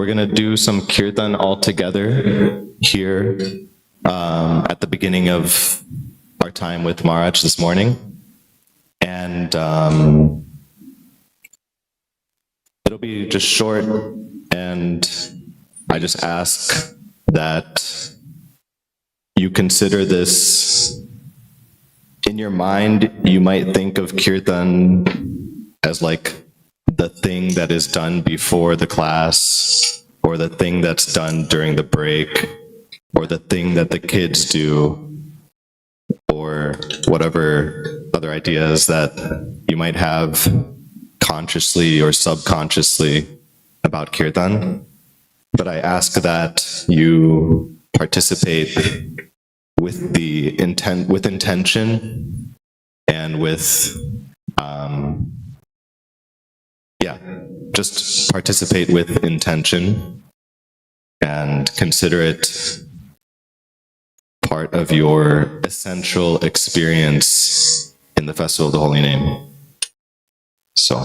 We're going to do some kirtan all together here at the beginning of our time with Maharaj this morning. And it'll be just short, and I just ask that you consider this in your mind. You might think of kirtan as like the thing that is done before the class, or the thing that's done during the break, or the thing that the kids do, or whatever other ideas that you might have consciously or subconsciously about kirtan. But I ask that you participate with the with intention, and with just participate with intention and consider it part of your essential experience in the Festival of the Holy Name. So.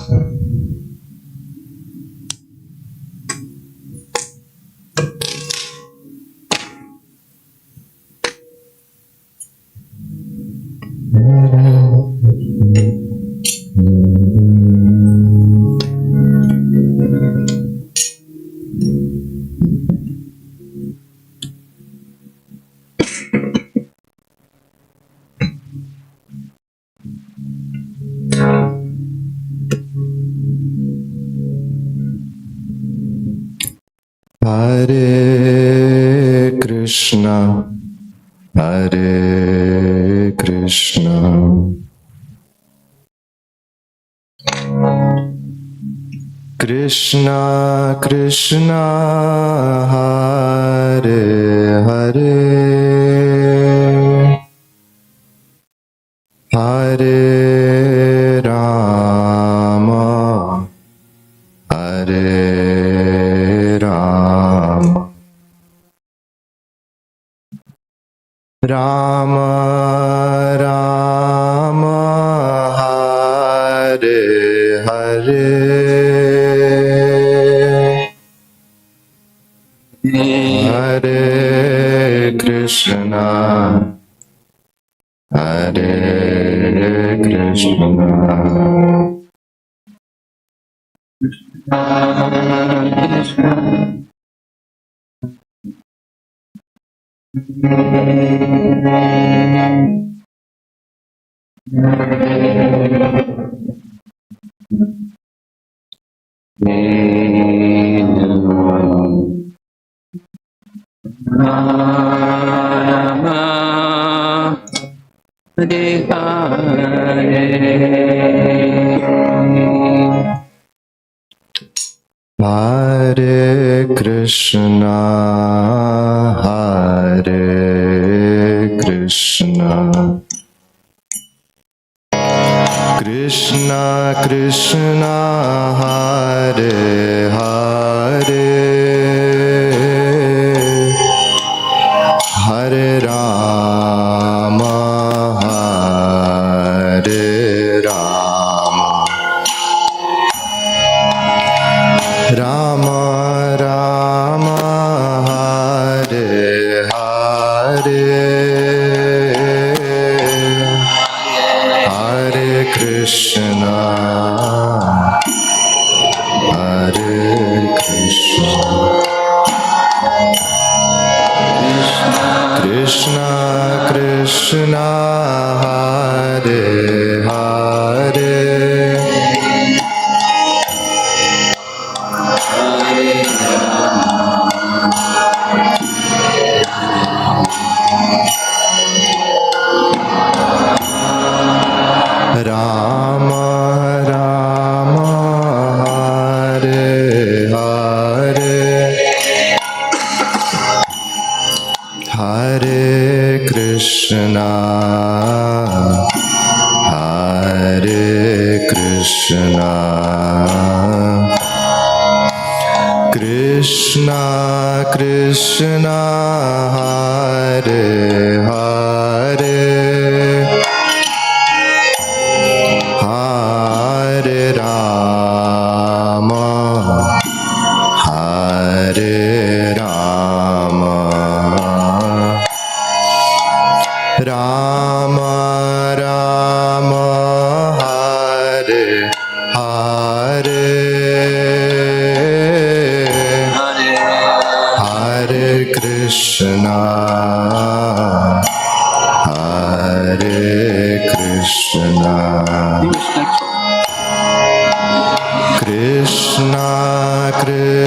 Hare Krishna, Hare Krishna, Krishna Krishna, Hare Hare, Hare Rama, Hare Rama, Rama Rama, Hare Hare, Hare Krishna, Hare Krishna, Hare Krishna, Hare Krishna, Krishna Krishna, Hare Hare, Hare Rama, Hare Rama, Rama Rama, Hare Hare, Hare Krishna, Hare Krishna, Krishna Krishna, Hare Hare, Rama Rama, Hare Hare, Hare Krishna, Hare Krishna, Krishna Krishna, Hare Hare, Hare Rama, Hare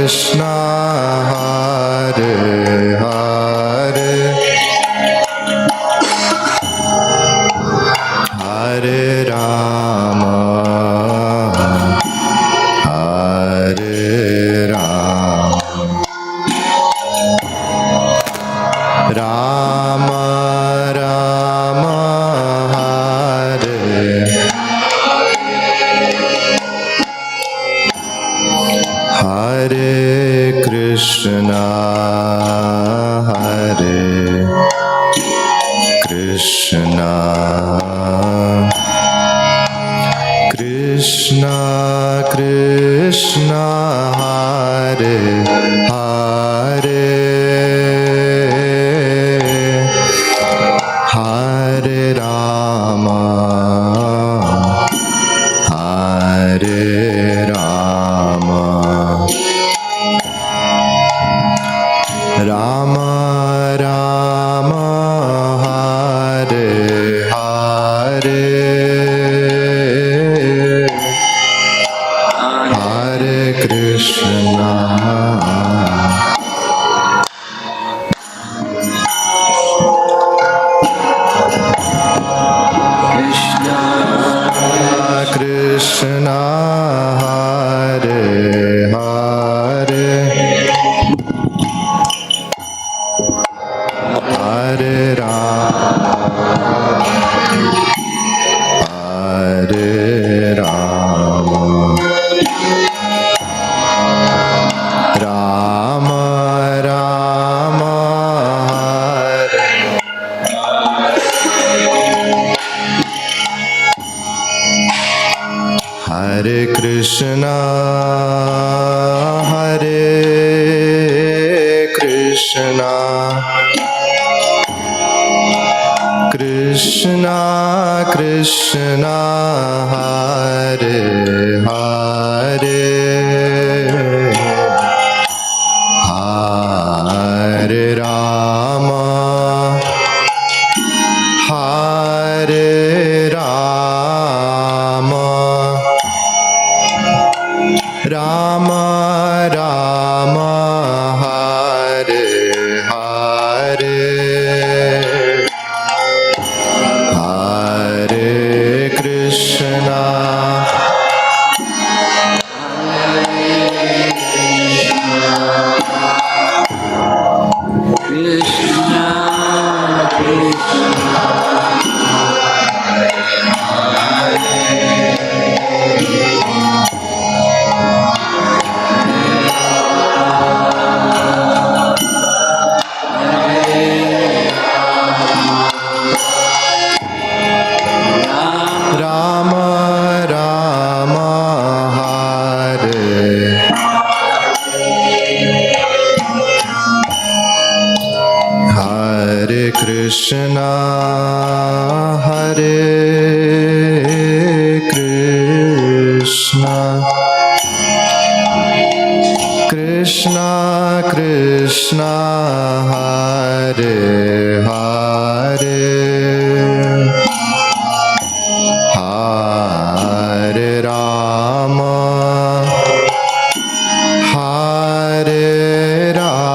Krishna, Hare Hare, Hare Rama, Hare Rama, Rama Rama, Hare Hare Krishna, Hare Krishna, Krishna Krishna, Hare Hare, Hare Rama, Hare Rama, Rama Rama, Hare Hare, Hare Krishna, Krishna, Hare Hare, Hare Rama, Hare Rama, Rama Rama, Hare Krishna, Hare Krishna, Krishna Krishna, Hare Hare, Hare Rama, Hare Rama, Rama Rama, Hare Hare, Hare Krishna, Rama Rama, Hare, Hare Krishna, Hare Krishna, Krishna Krishna, Hare Hare, Hare Rama, Hare Rama,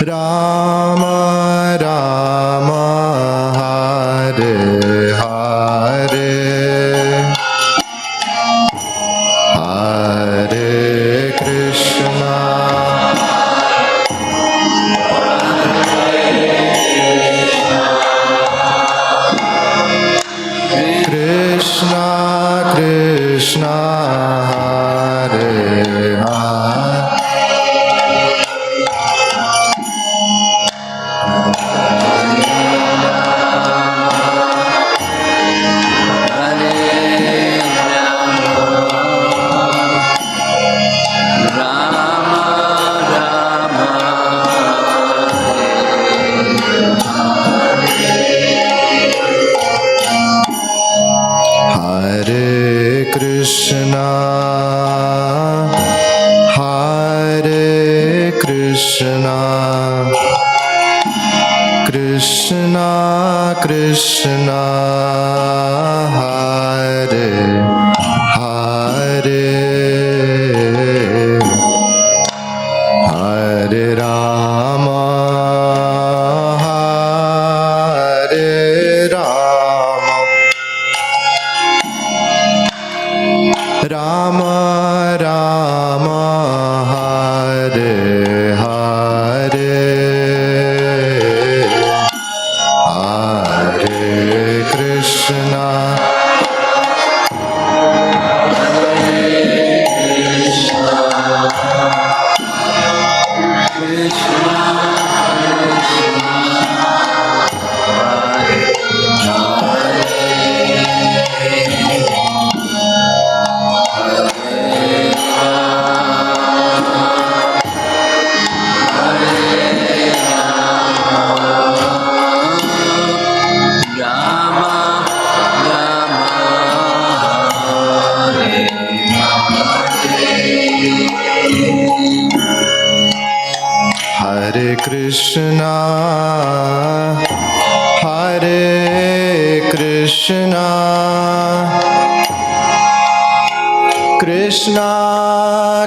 Rama Rama, Hare Hare, Hare Krishna, Krishna Krishna, Hare Hare, Hare Krishna, Hare Krishna, Krishna Krishna, Hare Hare, Rama, Hare Hare, Hare Krishna, Hare Krishna, Hare Krishna, Krishna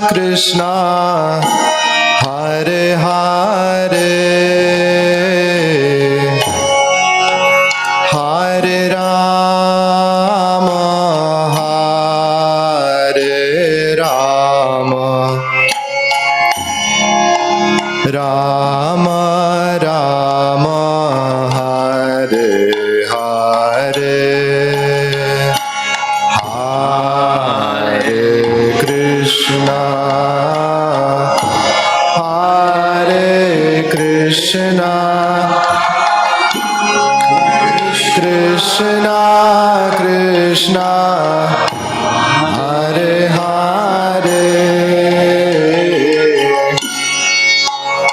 Krishna, Hare Hare, Hare Rama, Hare Rama, Rama Rama, Hare Hare, Hare Krishna, Hare Krishna, Krishna Krishna, Hare Hare,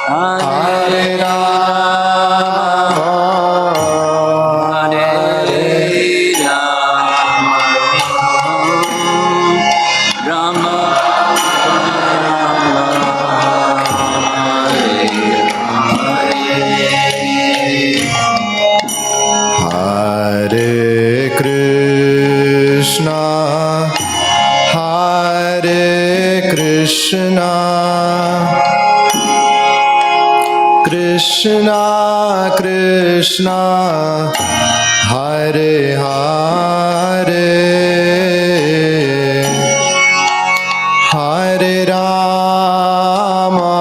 Hare Rama, Hare Hare Krishna, Hare Krishna, Krishna Krishna, Hare Hare, Hare Rama,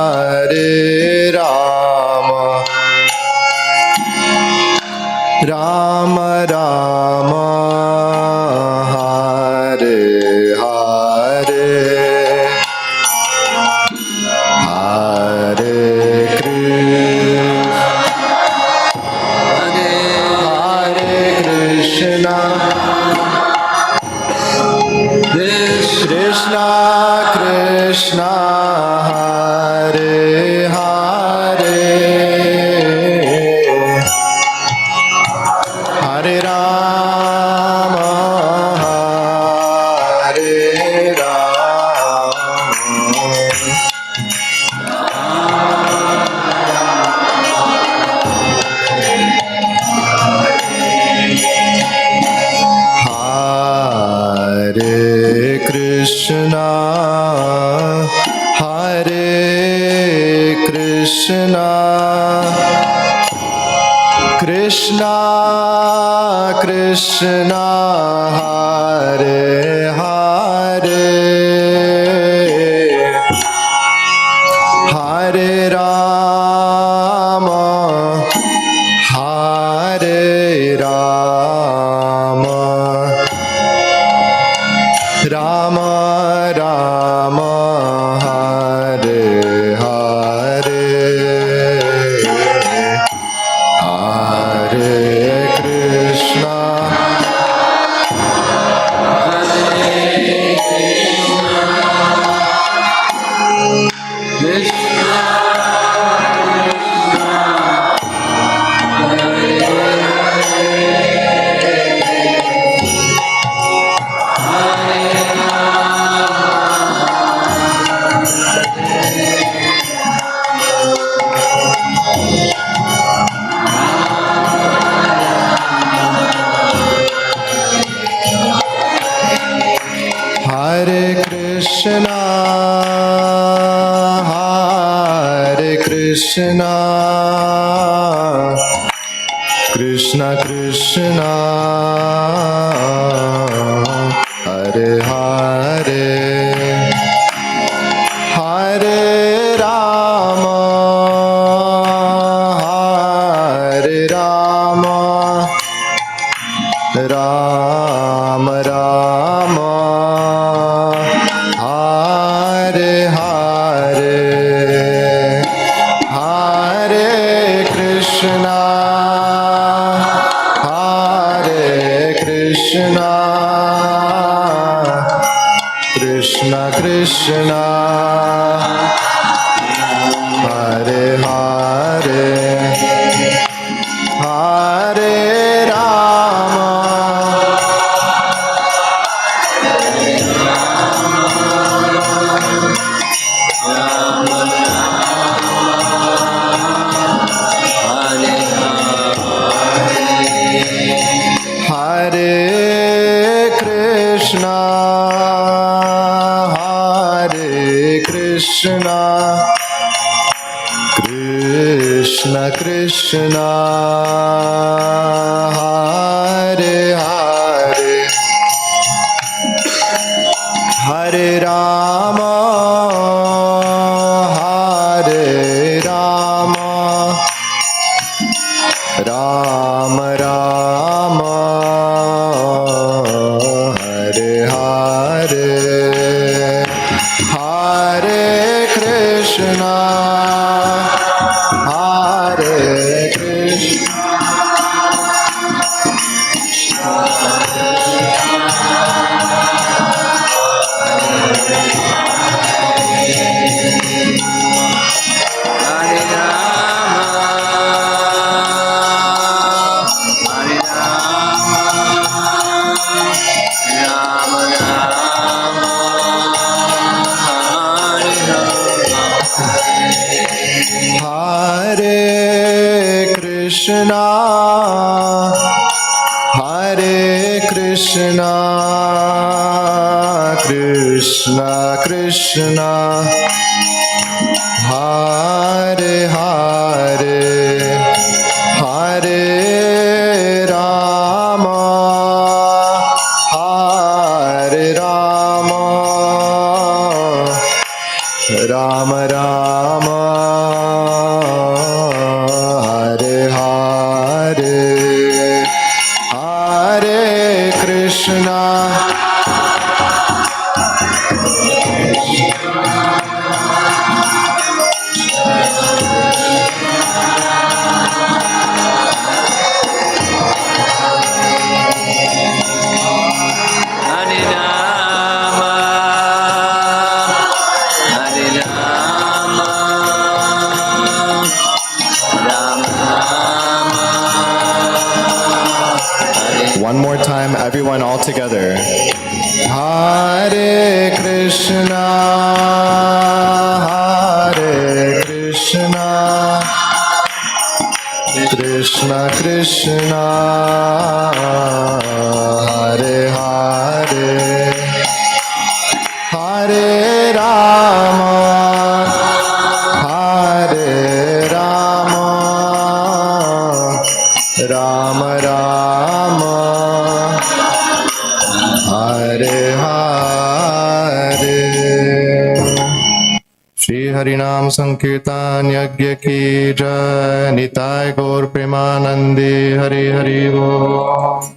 Hare Rama, Rama Rama, Hare Hare, Hare Krishna, Krishna Krishna, Hare Hare, Hare Rama, Hare Hare Krishna, Hare Krishna, Krishna Krishna, Hare Hare, Hare Rama, Hare Rama, Rama Rama, Hare Hare, Hare Krishna, Hare Krishna, Hare Krishna, Krishna Krishna, Hare Hare. Krishna Krishna Hare Hare Hare Rama Hare Krishna Krishna Krishna Krishna Hare Hare Hare Rama Hare Rama Rama Rama Hare Hare Hare Krishna Hare Krishna Hare Krishna Hare Krishna Krishna Krishna Hare Hare Hare Rama Hare Rama Rama Rama Hare Hare Hare Krishna One more time, everyone all together. Hare Krishna, Hare Krishna, Krishna Krishna, Hare Hare, Hare Rama, Hare Rama, Rama Rama, Hare Hare. Shri Harinam Sankirtan Yagya Ki Jai, Nitai Gaur Premanandi, Hari Hari Bo.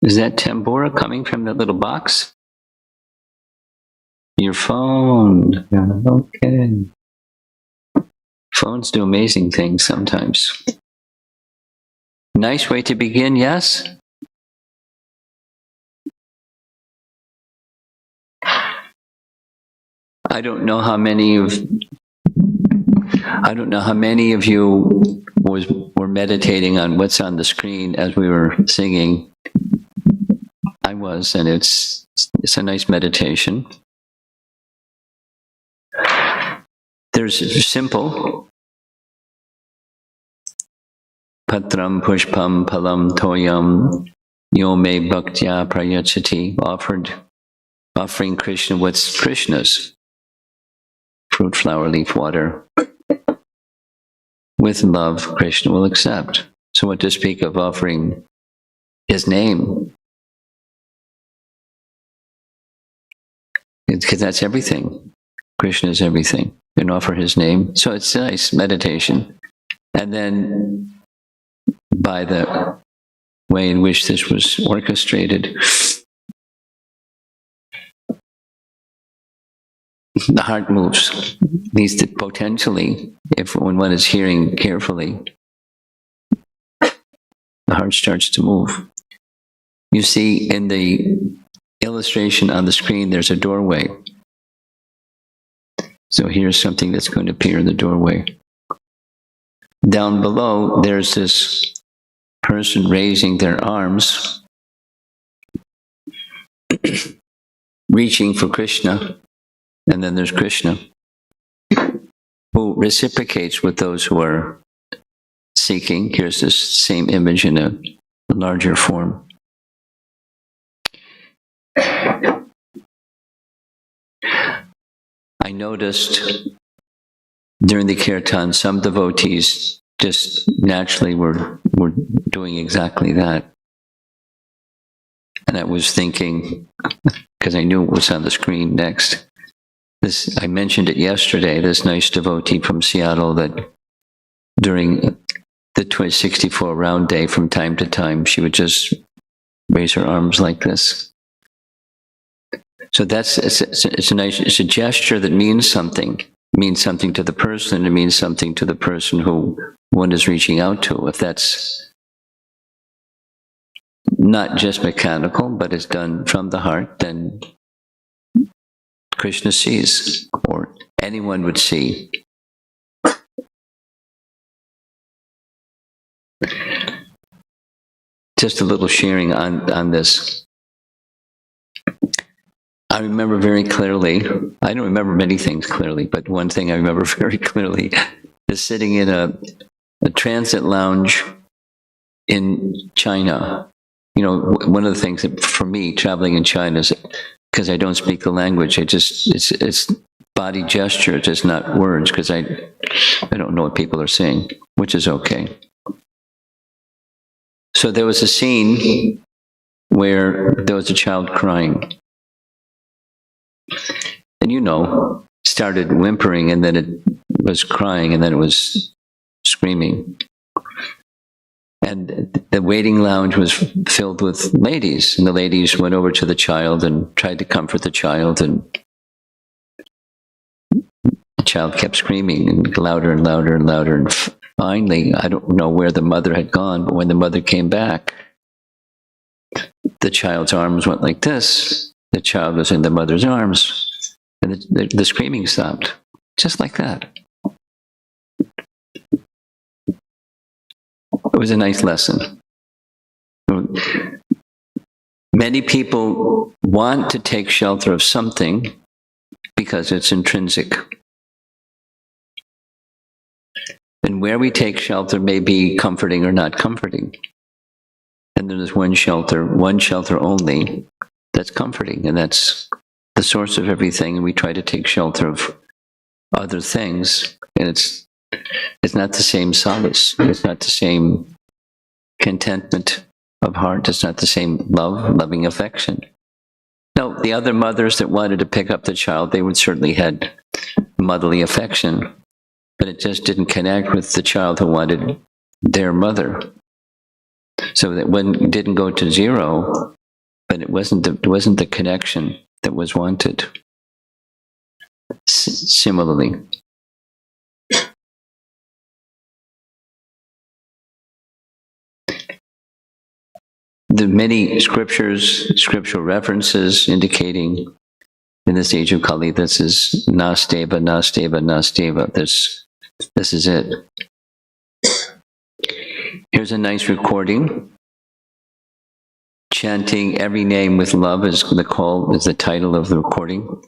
Is that tambura coming from that little box? Your phone. Okay. Phones do amazing things sometimes. Nice way to begin, yes? I don't know how many of you were meditating on what's on the screen as we were singing. I was, and it's a nice meditation. There's simple. Patram pushpam palam toyam yome bhaktya prayachati, offering Krishna what's Krishna's. Fruit, flower, leaf, water. With love, Krishna will accept. So what to speak of offering his name? Because that's everything. Krishna is everything. You can offer his name. So it's a nice meditation. And then by the way in which this was orchestrated, the heart moves. At least potentially, when one is hearing carefully, the heart starts to move. You see in the illustration on the screen, there's a doorway. So here's something that's going to appear in the doorway. Down below, there's this person raising their arms, reaching for Krishna, and then there's Krishna, who reciprocates with those who are seeking. Here's this same image in a larger form. I noticed during the kirtan, some devotees just naturally were doing exactly that. And I was thinking, because I knew it was on the screen next, I mentioned it yesterday, this nice devotee from Seattle that during the 64 round day, from time to time, she would just raise her arms like this. So it's a gesture that means something. It means something to the person. It means something to the person who one is reaching out to. If that's not just mechanical, but it's done from the heart, then Krishna sees, or anyone would see. Just a little sharing on this. I remember very clearly, I don't remember many things clearly, but one thing I remember very clearly is sitting in a transit lounge in China. You know, one of the things that for me, traveling in China, is because I don't speak the language, it's body gesture, it's not words, because I don't know what people are saying, which is okay. So there was a scene where there was a child crying. And started whimpering, and then it was crying, and then it was screaming. And the waiting lounge was filled with ladies, and the ladies went over to the child and tried to comfort the child, and the child kept screaming, and louder and louder and louder. And finally, I don't know where the mother had gone, but when the mother came back, the child's arms went like this. The child was in the mother's arms, and the screaming stopped, just like that. It was a nice lesson. Many people want to take shelter of something because it's intrinsic. And where we take shelter may be comforting or not comforting. And there's one shelter only, that's comforting, and that's the source of everything. And we try to take shelter of other things, and it's not the same solace. It's not the same contentment of heart. It's not the same loving affection. Now, the other mothers that wanted to pick up the child, they would certainly had motherly affection, but it just didn't connect with the child who wanted their mother. So that when it didn't go to zero, but it wasn't the connection that was wanted. Similarly, the many scriptural references indicating in this age of Kali, this is nasteva, nasteva, nasteva. This is it. Here's a nice recording. Chanting every name with love is the title of the recording.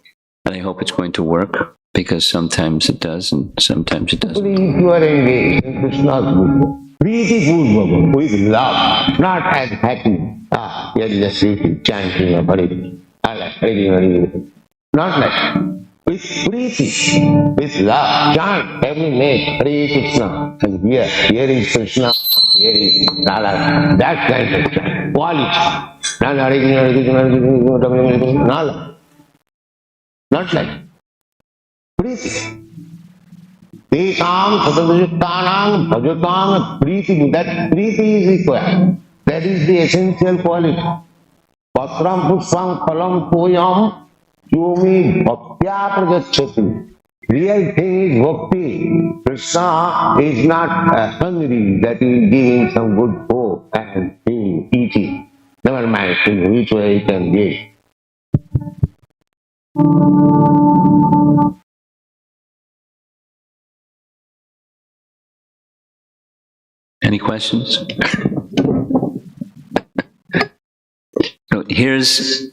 And I hope it's going to work, because sometimes it does and sometimes it doesn't. You are engaged in Krishna's book. Preeti with love, not as happy. Here is a Preeti chanting of Hare. Not like with Preeti, with love, chant every name, Hare Krishna. And here is Krishna, here is Nala. That kind of chant, quality. Nala. Not like Preeti. Tekam sadadajuttanam bhajatam preeti. That preeti is required. That is the essential quality. Patram pushpam phalam toyam Yomi bhaktya prajachati. Real thing is bhakti. Krishna is not hungry that he is giving some good food and he eating. Never mind in which way he can give. Any questions? So here's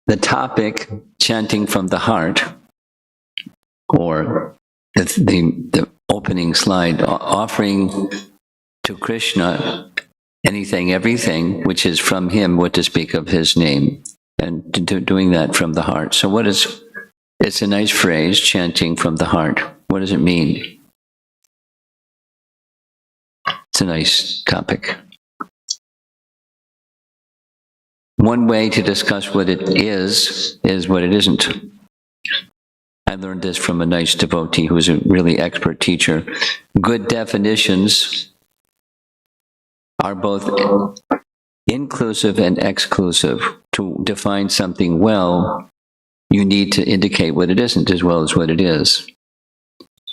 the topic, chanting from the heart, or the opening slide, offering to Krishna anything, everything, which is from him, what to speak of his name, and doing that from the heart. So it's a nice phrase, chanting from the heart. What does it mean? It's a nice topic. One way to discuss what it is what it isn't. I learned this from a nice devotee who's a really expert teacher. Good definitions are both inclusive and exclusive. To define something well, you need to indicate what it isn't as well as what it is.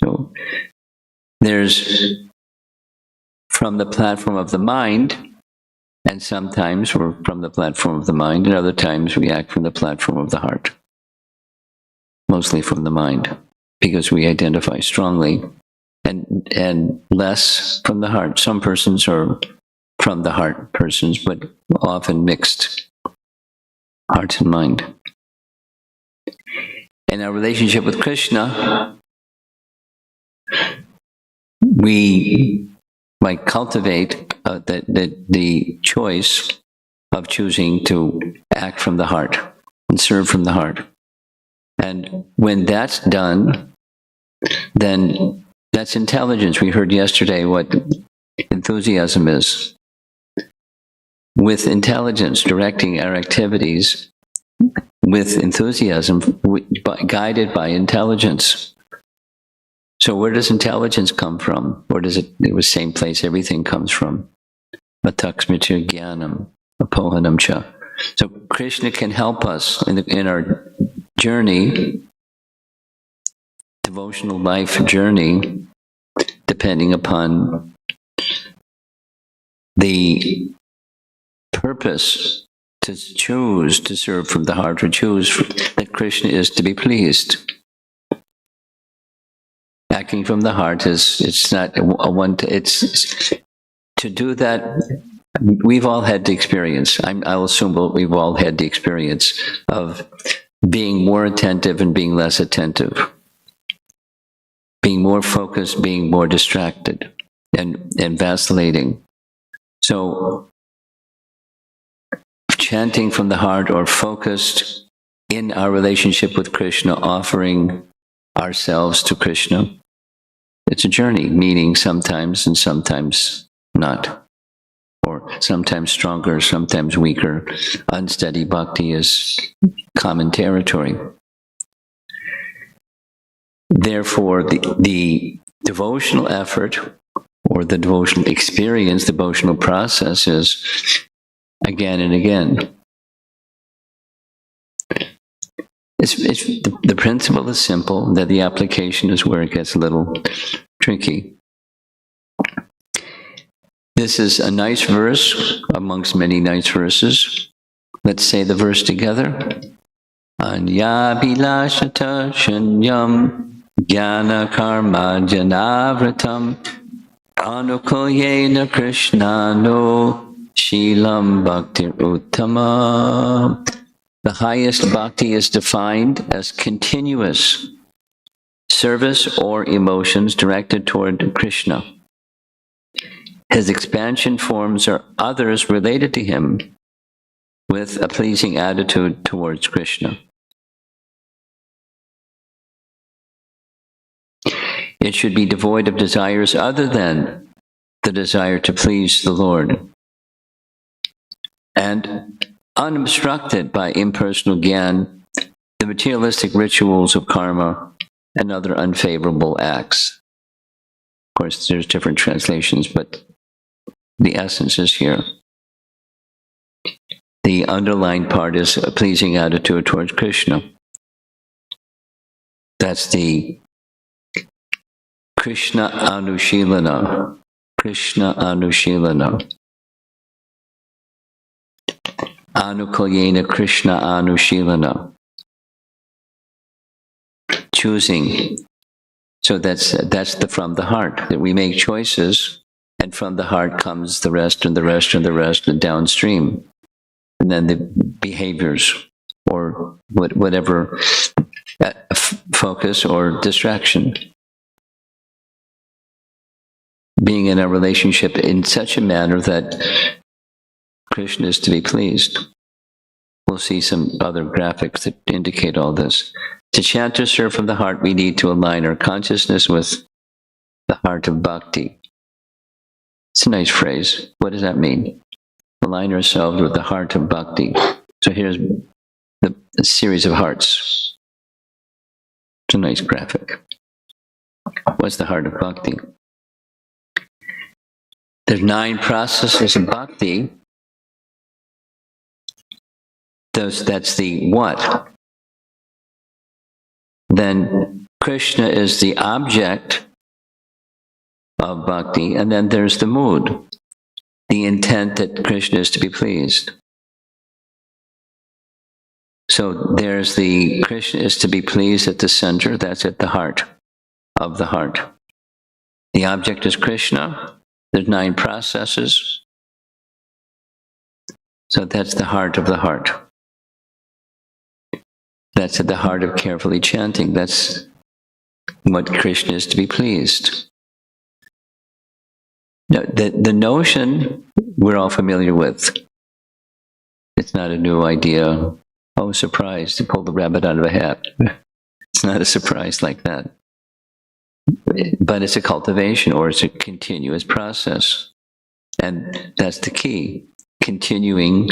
So there's from the platform of the mind, and sometimes we're from the platform of the mind, and other times we act from the platform of the heart. Mostly from the mind, because we identify strongly, and less from the heart. Some persons are from the heart persons, but often mixed heart and mind. In our relationship with Krishna, we might cultivate the choice of choosing to act from the heart and serve from the heart. And when that's done, then that's intelligence. We heard yesterday what enthusiasm is. With intelligence, directing our activities with enthusiasm, guided by intelligence. So where does intelligence come from? Where does it was same place everything comes from. Mataksmita jnanam, FOHN cha. So Krishna can help us in our journey, devotional life journey, depending upon the purpose to choose to serve from the heart, or choose that Krishna is to be pleased. Acting from the heart it's not a one. It's to do that. We've all had the experience. I'll assume we've all had the experience of being more attentive and being less attentive, being more focused, being more distracted, and vacillating. So chanting from the heart, or focused in our relationship with Krishna, offering ourselves to Krishna, it's a journey, meaning sometimes and sometimes not, or sometimes stronger, sometimes weaker. Unsteady bhakti is common territory. Therefore, the devotional effort, or the devotional experience, devotional process is again and again. The principle is simple, that the application is where it gets a little tricky. This is a nice verse amongst many nice verses. Let's say the verse together. Anyabhilashata shanyam jnana karma janavratam anukulyena krishnano shilam bhaktir uttama. The highest bhakti is defined as continuous service or emotions directed toward Krishna. His expansion forms are others related to him with a pleasing attitude towards Krishna. It should be devoid of desires other than the desire to please the Lord, and unobstructed by impersonal gyan, the materialistic rituals of karma, and other unfavorable acts. Of course, there's different translations, but the essence is here. The underlying part is a pleasing attitude towards Krishna. That's the Krishna Anushilana. Krishna Anushilana. Anukalyena Krishna Anushilana. Choosing. So that's from the heart, that we make choices, and from the heart comes the rest and the rest and the rest and downstream. And then the behaviors or whatever focus or distraction. Being in a relationship in such a manner that Krishna is to be pleased. We'll see some other graphics that indicate all this. To chant or serve from the heart, we need to align our consciousness with the heart of bhakti. It's a nice phrase. What does that mean? Align ourselves with the heart of bhakti. So here's the series of hearts. It's a nice graphic. What's the heart of bhakti? There's 9 processes of bhakti. That's the what. Then Krishna is the object of bhakti, and then there's the mood, the intent that Krishna is to be pleased. So there's the Krishna is to be pleased at the center, that's at the heart of the heart. The object is Krishna, there's 9 processes. So that's the heart of the heart. That's at the heart of carefully chanting. That's what Krishna is to be pleased. Now, the notion we're all familiar with. It's not a new idea. Oh, surprise, to pull the rabbit out of a hat. It's not a surprise like that. But it's a cultivation, or it's a continuous process. And that's the key. Continuing.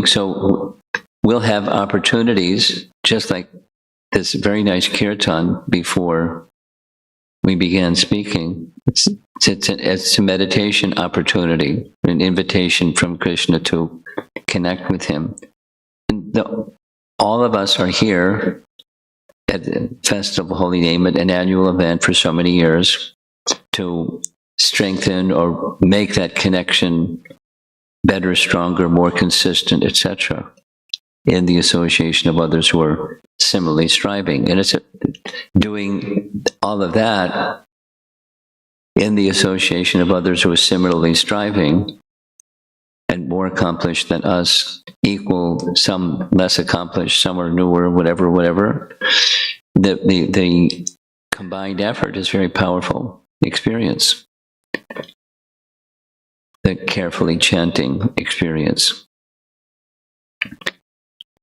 So we'll have opportunities, just like this very nice kirtan before we began speaking. It's a meditation opportunity, an invitation from Krishna to connect with him. And all of us are here at the Festival of Holy Name, an annual event for so many years, to strengthen or make that connection better, stronger, more consistent, etc., in the association of others who are similarly striving. And it's doing all of that in the association of others who are similarly striving and more accomplished than us, equal, some less accomplished, some are newer, whatever. The combined effort is very powerful experience. The carefully chanting experience.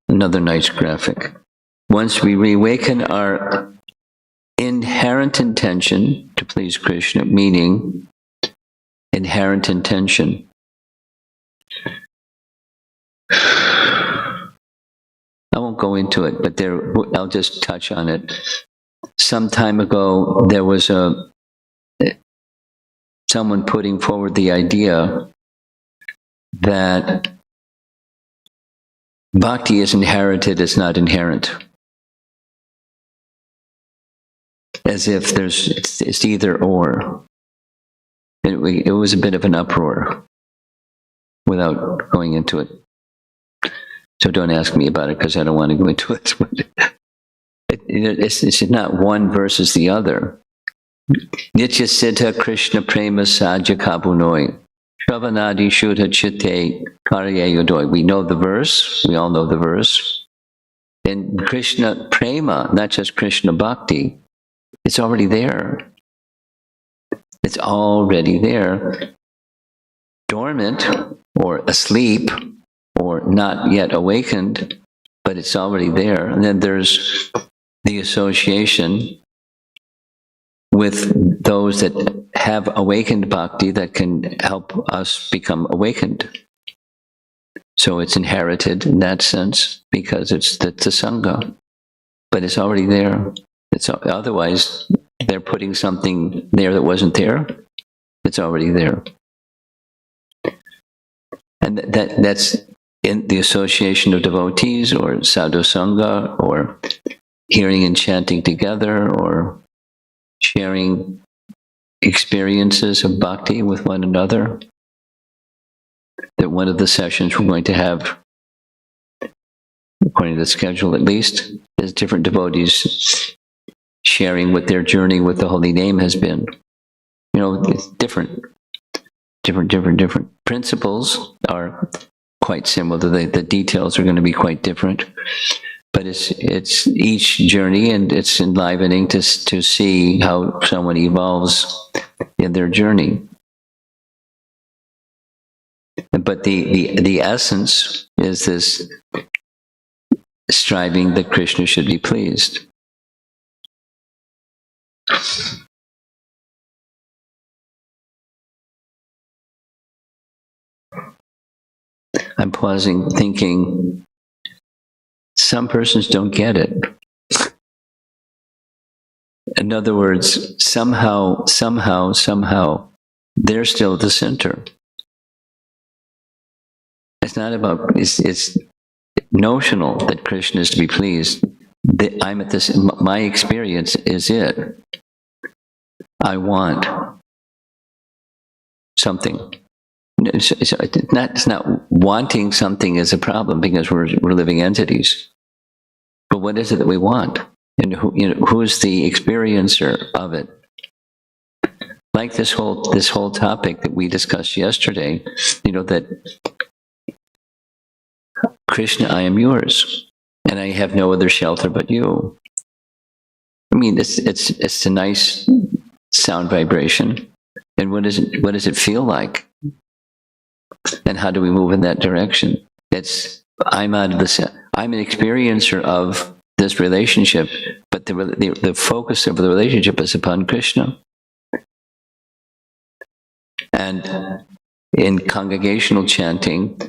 Another nice graphic. Once we reawaken our inherent intention to please Krishna, meaning inherent intention. I won't go into it, but I'll just touch on it. Some time ago, there was someone putting forward the idea that bhakti is inherited, it's not inherent. As if it's either or. It was a bit of an uproar without going into it. So don't ask me about it because I don't want to go into it. It's not one versus the other. Nitya siddha Krishna prema sadhya kabunoi. Shravanadi shuddha chitte karye yodoi. We know the verse. We all know the verse. And Krishna prema, not just Krishna bhakti, it's already there. It's already there. Dormant or asleep or not yet awakened, but it's already there. And then there's the association with those that have awakened bhakti that can help us become awakened. So it's inherited in that sense because it's the sangha, but it's already there. Otherwise, they're putting something there that wasn't there. It's already there. And that's in the association of devotees or sadhu sangha or hearing and chanting together, or sharing experiences of bhakti with one another. That one of the sessions we're going to have, according to the schedule at least, is different devotees sharing what their journey with the holy name has been. You know, it's different. Principles are quite similar. The details are going to be quite different. But it's each journey, and it's enlivening to see how someone evolves in their journey. But the essence is this striving that Krishna should be pleased. I'm pausing, thinking, some persons don't get it. In other words, somehow, they're still at the center. It's not about, it's notional that Krishna is to be pleased. I'm at this, my experience is it. I want something. It's not wanting something is a problem, because we're living entities. But what is it that we want? And who is the experiencer of it? Like this whole topic that we discussed yesterday, that Krishna, I am yours, and I have no other shelter but you. I mean, it's a nice sound vibration. And what does it feel like? And how do we move in that direction? I'm an experiencer of this relationship, but the focus of the relationship is upon Krishna. And in congregational chanting,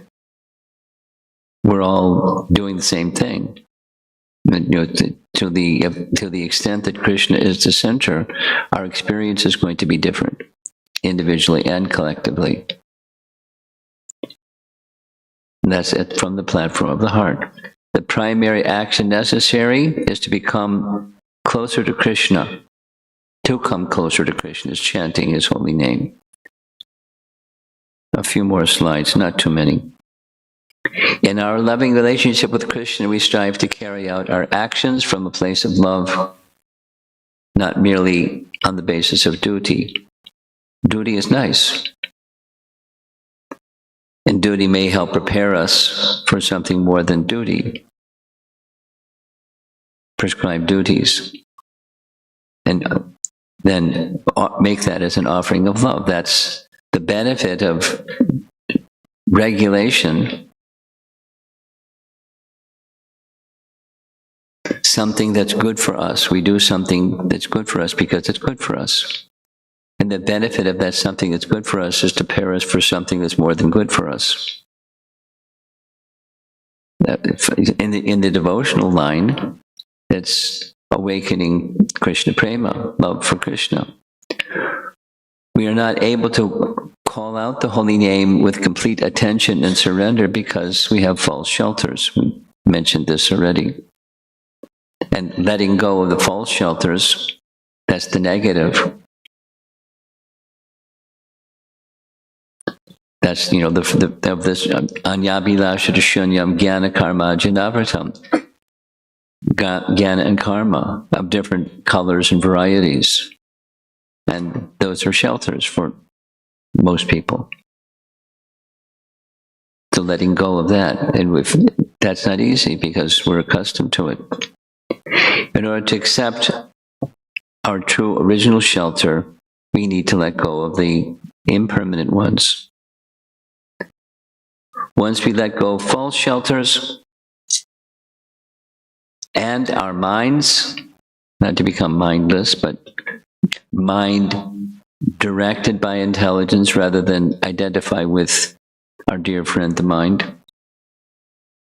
we're all doing the same thing. To the extent that Krishna is the center, our experience is going to be different, individually and collectively. And that's it from the platform of the heart. The primary action necessary is to become closer to Krishna. To come closer to Krishna is chanting his holy name. A few more slides, not too many. In our loving relationship with Krishna, we strive to carry out our actions from a place of love, not merely on the basis of duty. Duty is nice. And duty may help prepare us for something more than duty. Prescribed duties. And then make that as an offering of love. That's the benefit of regulation. Something that's good for us. We do something that's good for us because it's good for us. And the benefit of that something that's good for us is to prepare us for something that's more than good for us. In the devotional line, it's awakening Krishna prema, love for Krishna. We are not able to call out the holy name with complete attention and surrender because we have false shelters. We mentioned this already. And letting go of the false shelters, that's the negative. That's, of this anyabhilasha shunyam jnana karma janavratam. Jnana and karma of different colors and varieties. And those are shelters for most people. So letting go of that. And that's not easy because we're accustomed to it. In order to accept our true original shelter, we need to let go of the impermanent ones. Once we let go of false shelters and our minds, not to become mindless, but mind directed by intelligence rather than identify with our dear friend, the mind,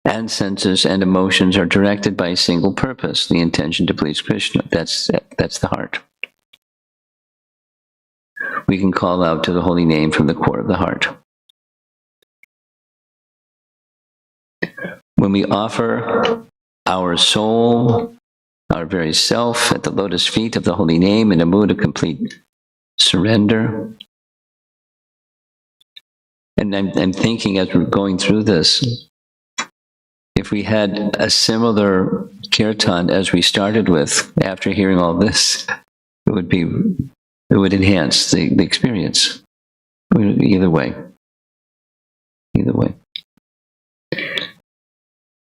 and senses and emotions are directed by a single purpose, the intention to please Krishna. That's the heart. We can call out to the holy name from the core of the heart. When we offer our soul our very self at the lotus feet of the holy name in a mood of complete surrender. And I'm thinking as we're going through this, if we had a similar kirtan as we started with after hearing all this, it would enhance the experience. Either way.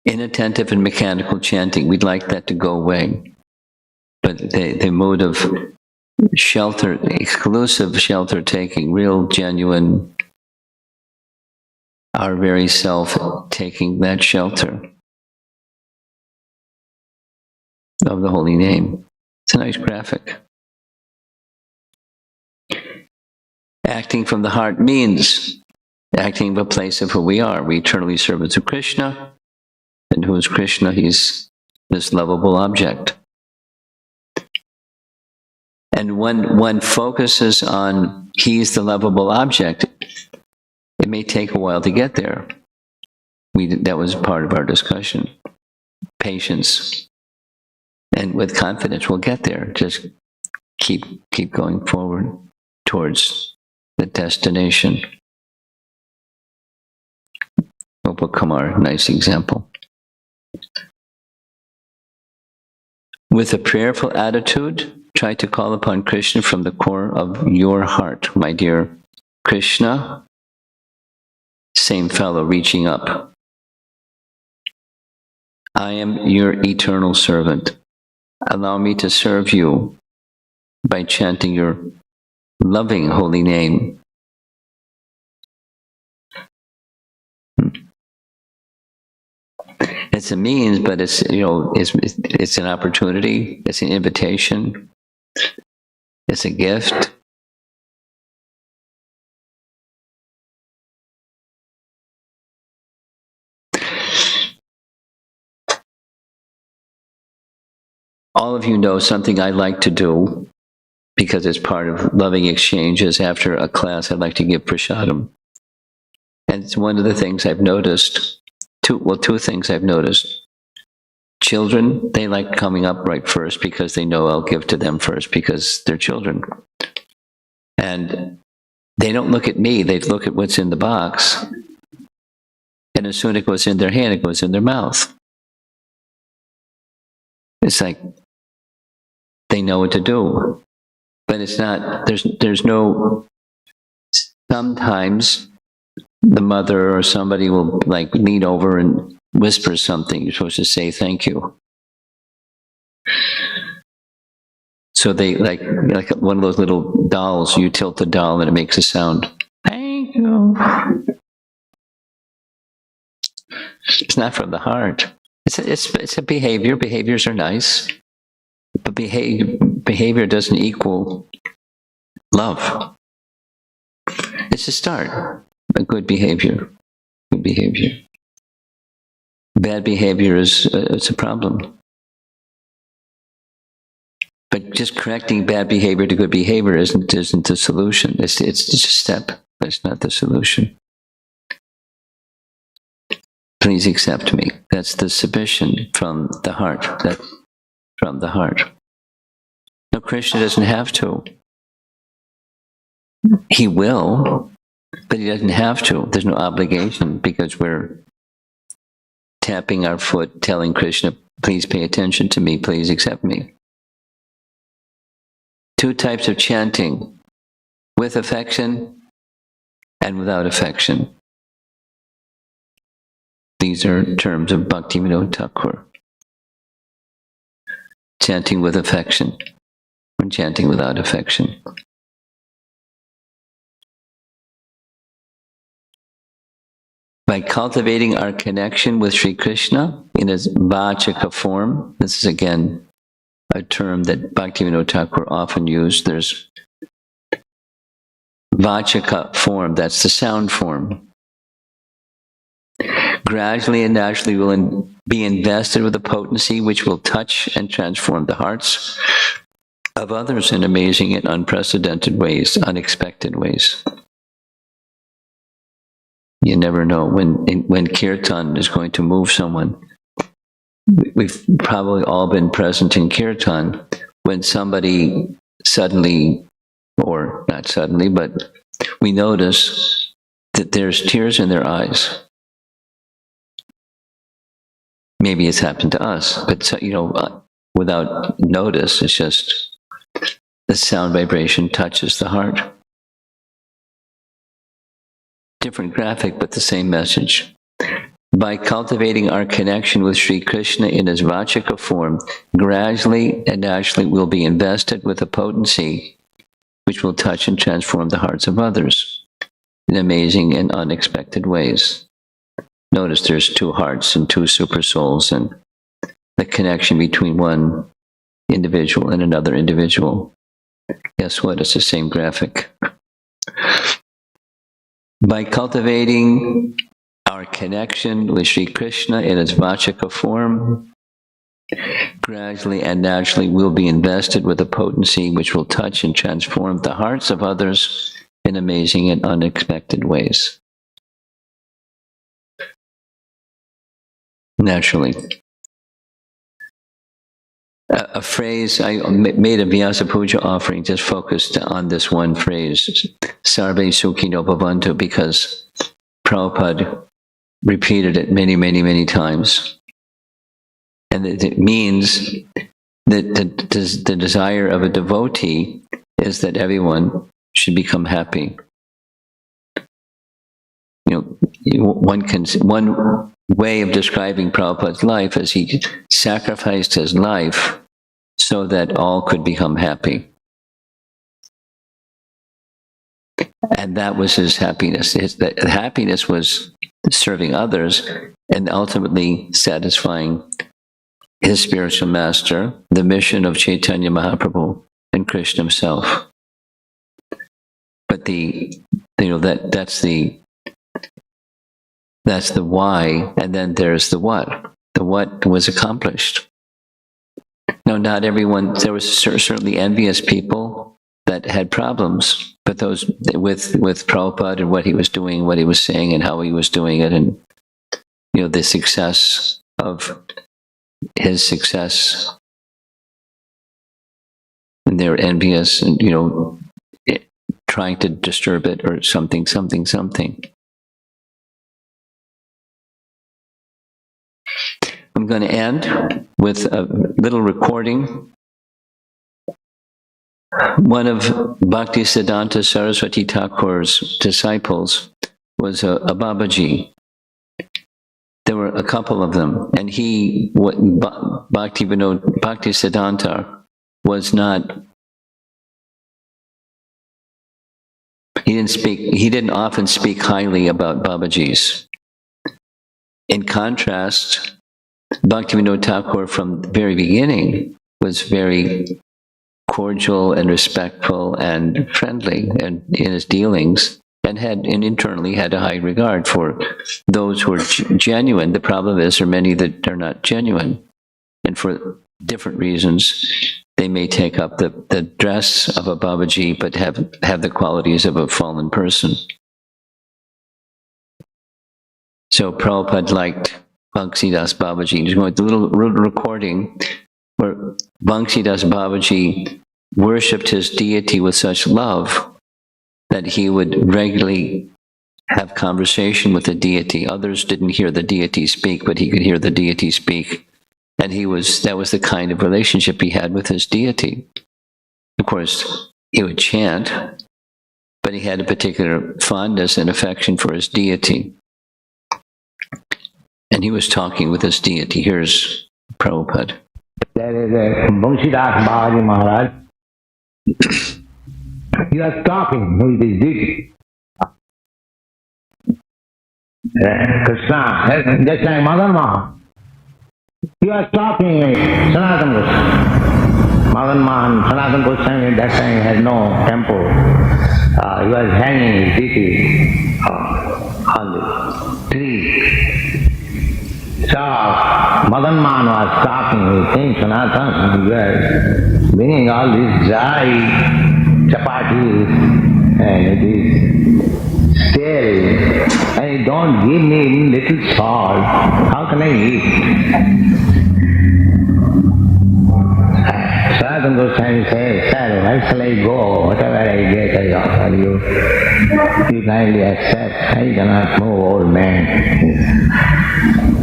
Inattentive and mechanical chanting, we'd like that to go away. But the mode of shelter, exclusive shelter taking, real, genuine, our very self taking that shelter of the holy name. It's a nice graphic. Acting from the heart means acting from a place of who we are. We eternally servants of Krishna. And who is Krishna? He's this lovable object. And when one focuses on he's the lovable object, it may take a while to get there. That was part of our discussion. Patience. And with confidence, we'll get there. Just keep going forward towards the destination. What will become our nice example. With a prayerful attitude, try to call upon Krishna from the core of your heart. My dear Krishna, same fellow reaching up. I am your eternal servant. Allow me to serve you by chanting your loving holy name. It's a means, but it's an opportunity. It's an invitation. It's a gift. All of you know something I like to do, because it's part of loving exchanges. After a class, I like to give prasadam. And it's one of the things I've noticed. Two things I've noticed. Children, they like coming up right first because they know I'll give to them first because they're children. And they don't look at me, they look at what's in the box. And as soon as it goes in their hand, it goes in their mouth. It's like they know what to do. But it's not, there's no, sometimes the mother or somebody will like lean over and whisper something. You're supposed to say thank you. So they like one of those little dolls, you tilt the doll and it makes a sound. Thank you. It's not from the heart. It's a behavior. Behaviors are nice. But behavior doesn't equal love. It's a start. A good behavior. Good behavior. Bad behavior is it's a problem. But just correcting bad behavior to good behavior isn't the solution. It's just a step, but it's not the solution. Please accept me. That's the submission from the heart. That's from the heart. No, Krishna doesn't have to. He will, but he doesn't have to. There's no obligation because we're tapping our foot, telling Krishna, please pay attention to me, please accept me. Two types of chanting, with affection and without affection. These are terms of Bhakti Vinod Thakur. Chanting with affection and chanting without affection. By cultivating our connection with Sri Krishna in his vachaka form, this is again a term that Bhakti Vinod Thakur often used. There's vachaka form, that's the sound form. Gradually and naturally will be invested with a potency which will touch and transform the hearts of others in amazing and unprecedented ways, unexpected ways. You never know when kirtan is going to move someone. we've probably all been present in kirtan when somebody suddenly, or not suddenly, but we notice that there's tears in their eyes. Maybe it's happened to us, but without notice, it's just the sound vibration touches the heart. Different graphic, but the same message. By cultivating our connection with Sri Krishna in his vachika form, gradually and naturally we'll be invested with a potency which will touch and transform the hearts of others in amazing and unexpected ways. Notice there's two hearts and two super souls, and the connection between one individual and another individual. Guess what? It's the same graphic. By cultivating our connection with Sri Krishna in its vachika form, gradually and naturally we'll be invested with a potency which will touch and transform the hearts of others in amazing and unexpected ways. Naturally. A phrase, I made a Vyasa Puja offering just focused on this one phrase, Sarve Sukhino Bhavantu, because Prabhupada repeated it many, many, many times. And it means that the desire of a devotee is that everyone should become happy. One way of describing Prabhupada's life is he sacrificed his life so that all could become happy. And that was his happiness. His happiness was serving others and ultimately satisfying his spiritual master, the mission of Chaitanya Mahaprabhu and Krishna himself. But that's the why, and then there's the what. The what was accomplished. Now, not everyone, there was certainly envious people that had problems, but those with Prabhupada and what he was doing, what he was saying, and how he was doing it, and the success of his success, and they're envious and trying to disturb it or something. I'm going to end with a little recording. One of Bhaktisiddhanta Saraswati Thakur's disciples was a Babaji. There were a couple of them, and Bhaktisiddhanta was not. He didn't often speak highly about Babajis. In contrast, Bhaktivinoda Thakur from the very beginning was very cordial and respectful and friendly and in his dealings, and internally had a high regard for those who are genuine. The problem is there are many that are not genuine, and for different reasons they may take up the dress of a Babaji but have the qualities of a fallen person. So Prabhupada liked Bhaktisiddhanta Babaji. There's going to a little recording where Bhaktisiddhanta Babaji worshipped his deity with such love that he would regularly have conversation with the deity. Others didn't hear the deity speak, but he could hear the deity speak. And that was the kind of relationship he had with his deity. Of course, he would chant, but he had a particular fondness and affection for his deity. And he was talking with his deity. Here's Prabhupada. There is a Bhaktisiddhanta Babaji Maharaj. He was talking with his deity. Krishna, just like Madan Mohan. He was talking with Sanatana Goswami. Madan Mohan, Sanatana Goswami at that time had no temple. He was hanging his deity on the tree. So Madan Mohan was talking with him, Sanatana. He was bringing all these dry chapatis and it is stale. And you don't give me little salt, how can I eat? Sanat Goswami says, sir, where shall I go? Whatever I get, I offer you. You kindly accept. I cannot move, old man.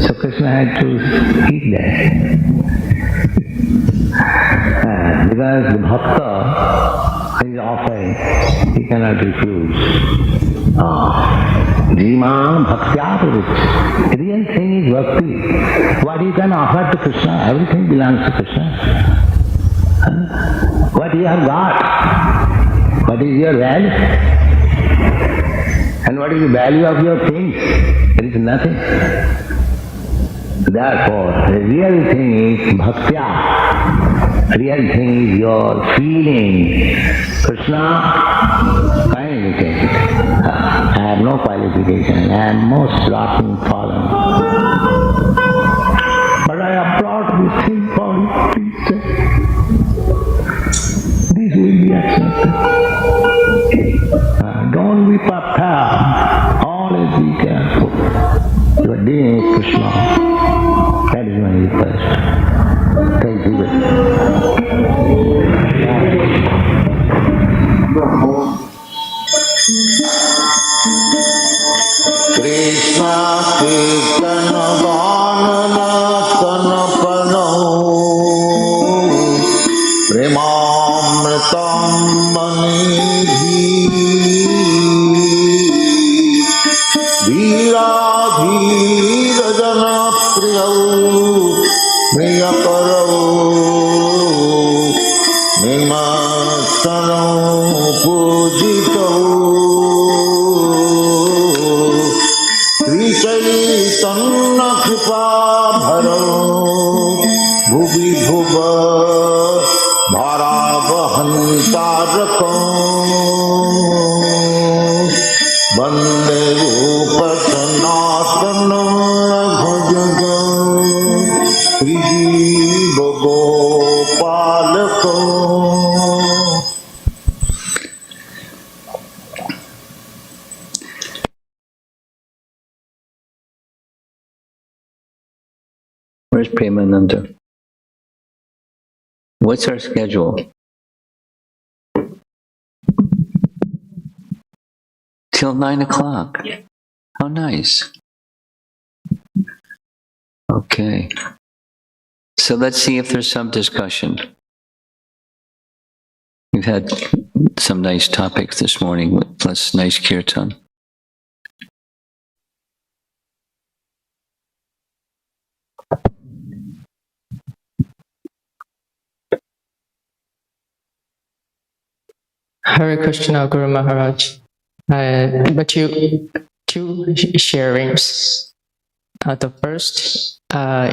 So Krishna had to eat that. Because the bhakta is offering, he cannot refuse. Jima bhaktya purich. Real thing is bhakti. What you can offer to Krishna, everything belongs to Krishna. What you have got? What is your value? And what is the value of your things? There is nothing. Therefore, the real thing is bhaktya. Real thing is your feeling. Krishna, kindly take it. I have no qualification. I am most rotten fallen. But I have brought this thing for you, please take. This will be accepted. Don't be perturbed. Always be careful. You are dealing with Krishna. That is my request. Thank you. Krishna kirtan banana kanapano premamritam manidhi veeradhira jana priyau priyakarau nimasano pujitau Chaitanya kripa bharo bhuvi bhuva bharavahantarakam vande rupa sanatana bhajagam Srijiva Gopalakam. Where's Premananda? What's our schedule? Till 9 o'clock. How nice. Okay. So let's see if there's some discussion. We've had some nice topics this morning with plus nice kirtan. Hare Krishna, Guru Maharaj. But two sharings. The first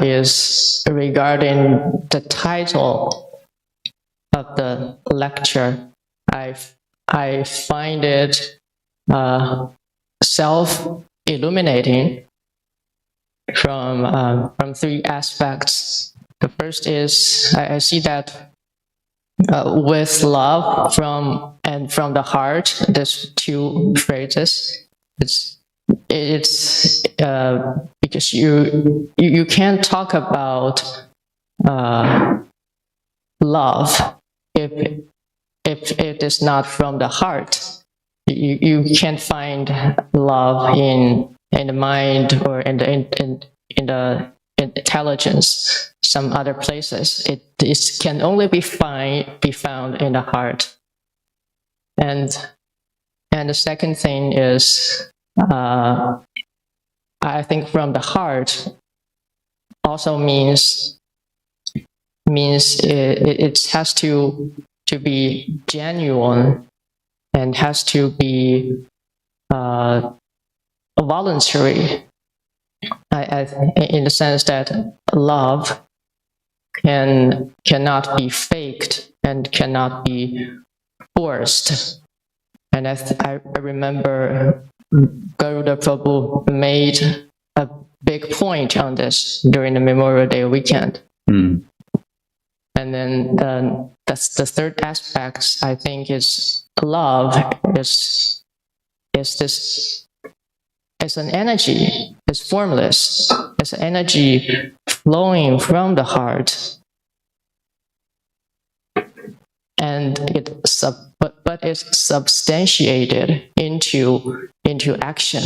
is regarding the title of the lecture. I find it self-illuminating from three aspects. The first is I see that with love from the heart. There's two phrases. It's because you can't talk about love if it is not from the heart. You can't find love in the mind or in the intelligence, some other places. It can only be found in the heart. And the second thing is, I think from the heart also means it has to be genuine and has to be voluntary. In the sense that love cannot be faked and cannot be forced. And I remember Garuda Prabhu made a big point on this during the Memorial Day weekend. And then that's the third aspect. I think is love is this. It's an energy. It's formless. It's energy flowing from the heart. and but it's substantiated into action.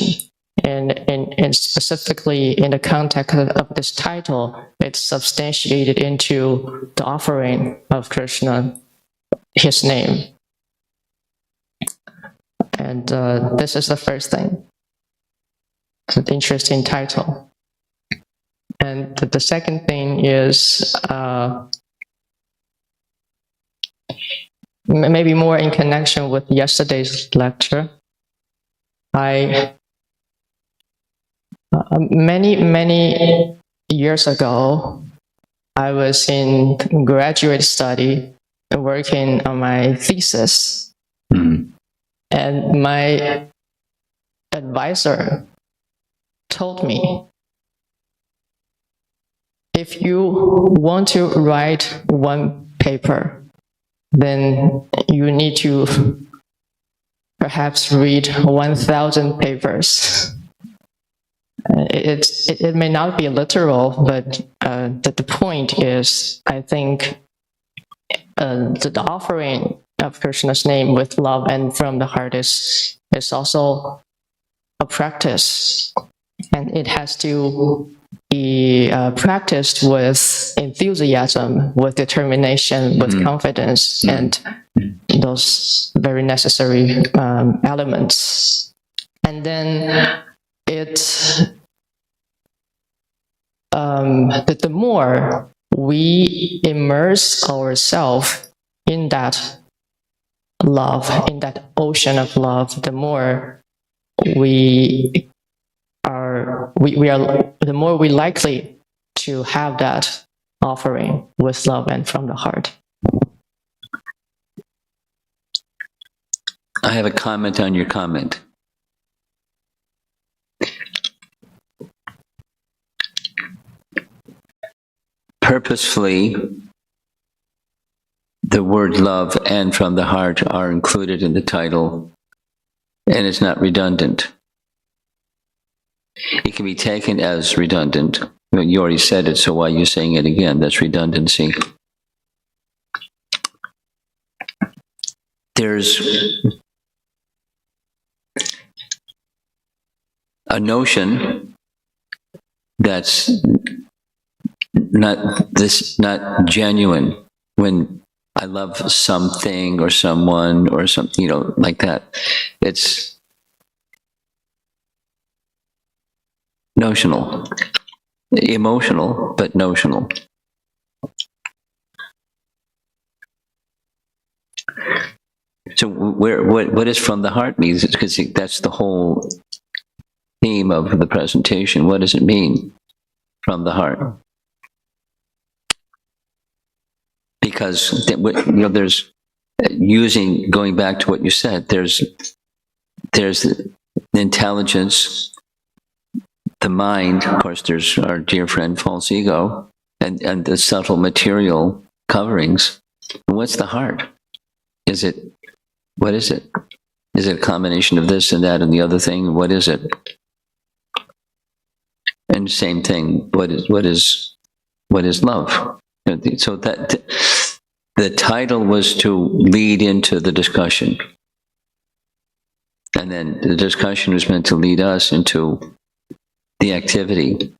And specifically in the context of this title, it's substantiated into the offering of Krishna, his name. And this is the first thing. It's an interesting title. And the second thing is maybe more in connection with yesterday's lecture. Many years ago, I was in graduate study working on my thesis. And my advisor told me, if you want to write one paper, then you need to perhaps read 1,000 papers. It may not be literal, but the point is, I think the offering of Krishna's name with love and from the heart is also a practice, and it has to be practiced with enthusiasm, with determination, with confidence, and those very necessary elements. And then the more we immerse ourselves in that love, in that ocean of love, the more we are likely to have that offering with love and from the heart. I have a comment on your comment. Purposefully, the word love and from the heart are included in the title, and it's not redundant. It can be taken as redundant. You already said it, so why are you saying it again? That's redundancy. There's a notion that's not genuine when I love something or someone or something, like that. It's notional, emotional, but notional. So what is from the heart means, because that's the whole theme of the presentation. What does it mean from the heart? Because there's going back to what you said, there's the intelligence, the mind, of course, there's our dear friend false ego, and the subtle material coverings. And what's the heart? What is it? Is it a combination of this and that and the other thing? What is it? And same thing, what is love? So that the title was to lead into the discussion. And then the discussion was meant to lead us into the activity.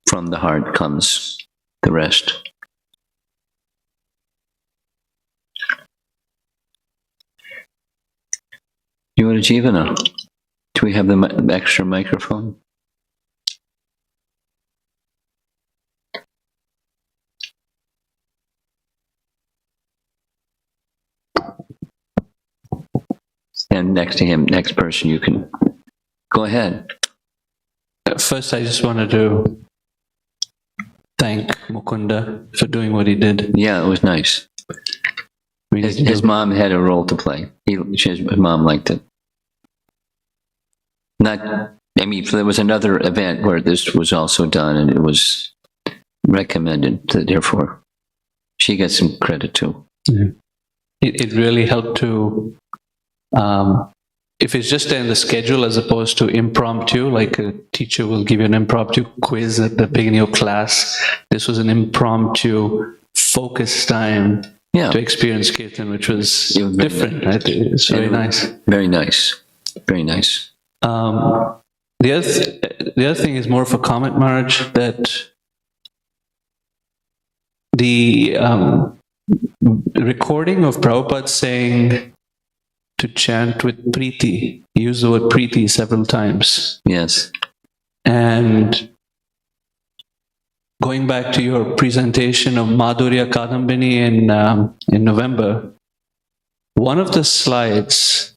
From the heart comes the rest. You want a jivana? Do we have the extra microphone? And next to him, next person, you can go ahead. First, I just wanted to thank Mukunda for doing what he did. Yeah, it was nice. His mom had a role to play. His mom liked it. There was another event where this was also done, and it was recommended. Therefore, she gets some credit too. Yeah. It really helped to. If it's just in the schedule as opposed to impromptu, like a teacher will give you an impromptu quiz at the beginning of class, this was an impromptu focus time Yeah. to experience kirtan, which was It was very different. nice. I think it's very nice. Very nice. Very nice. The other thing is more of a comment, Maharaj, that the recording of Prabhupada saying to chant with priti, he used the word priti several times. Yes. And going back to your presentation of Madhurya Kadambini in November, one of the slides,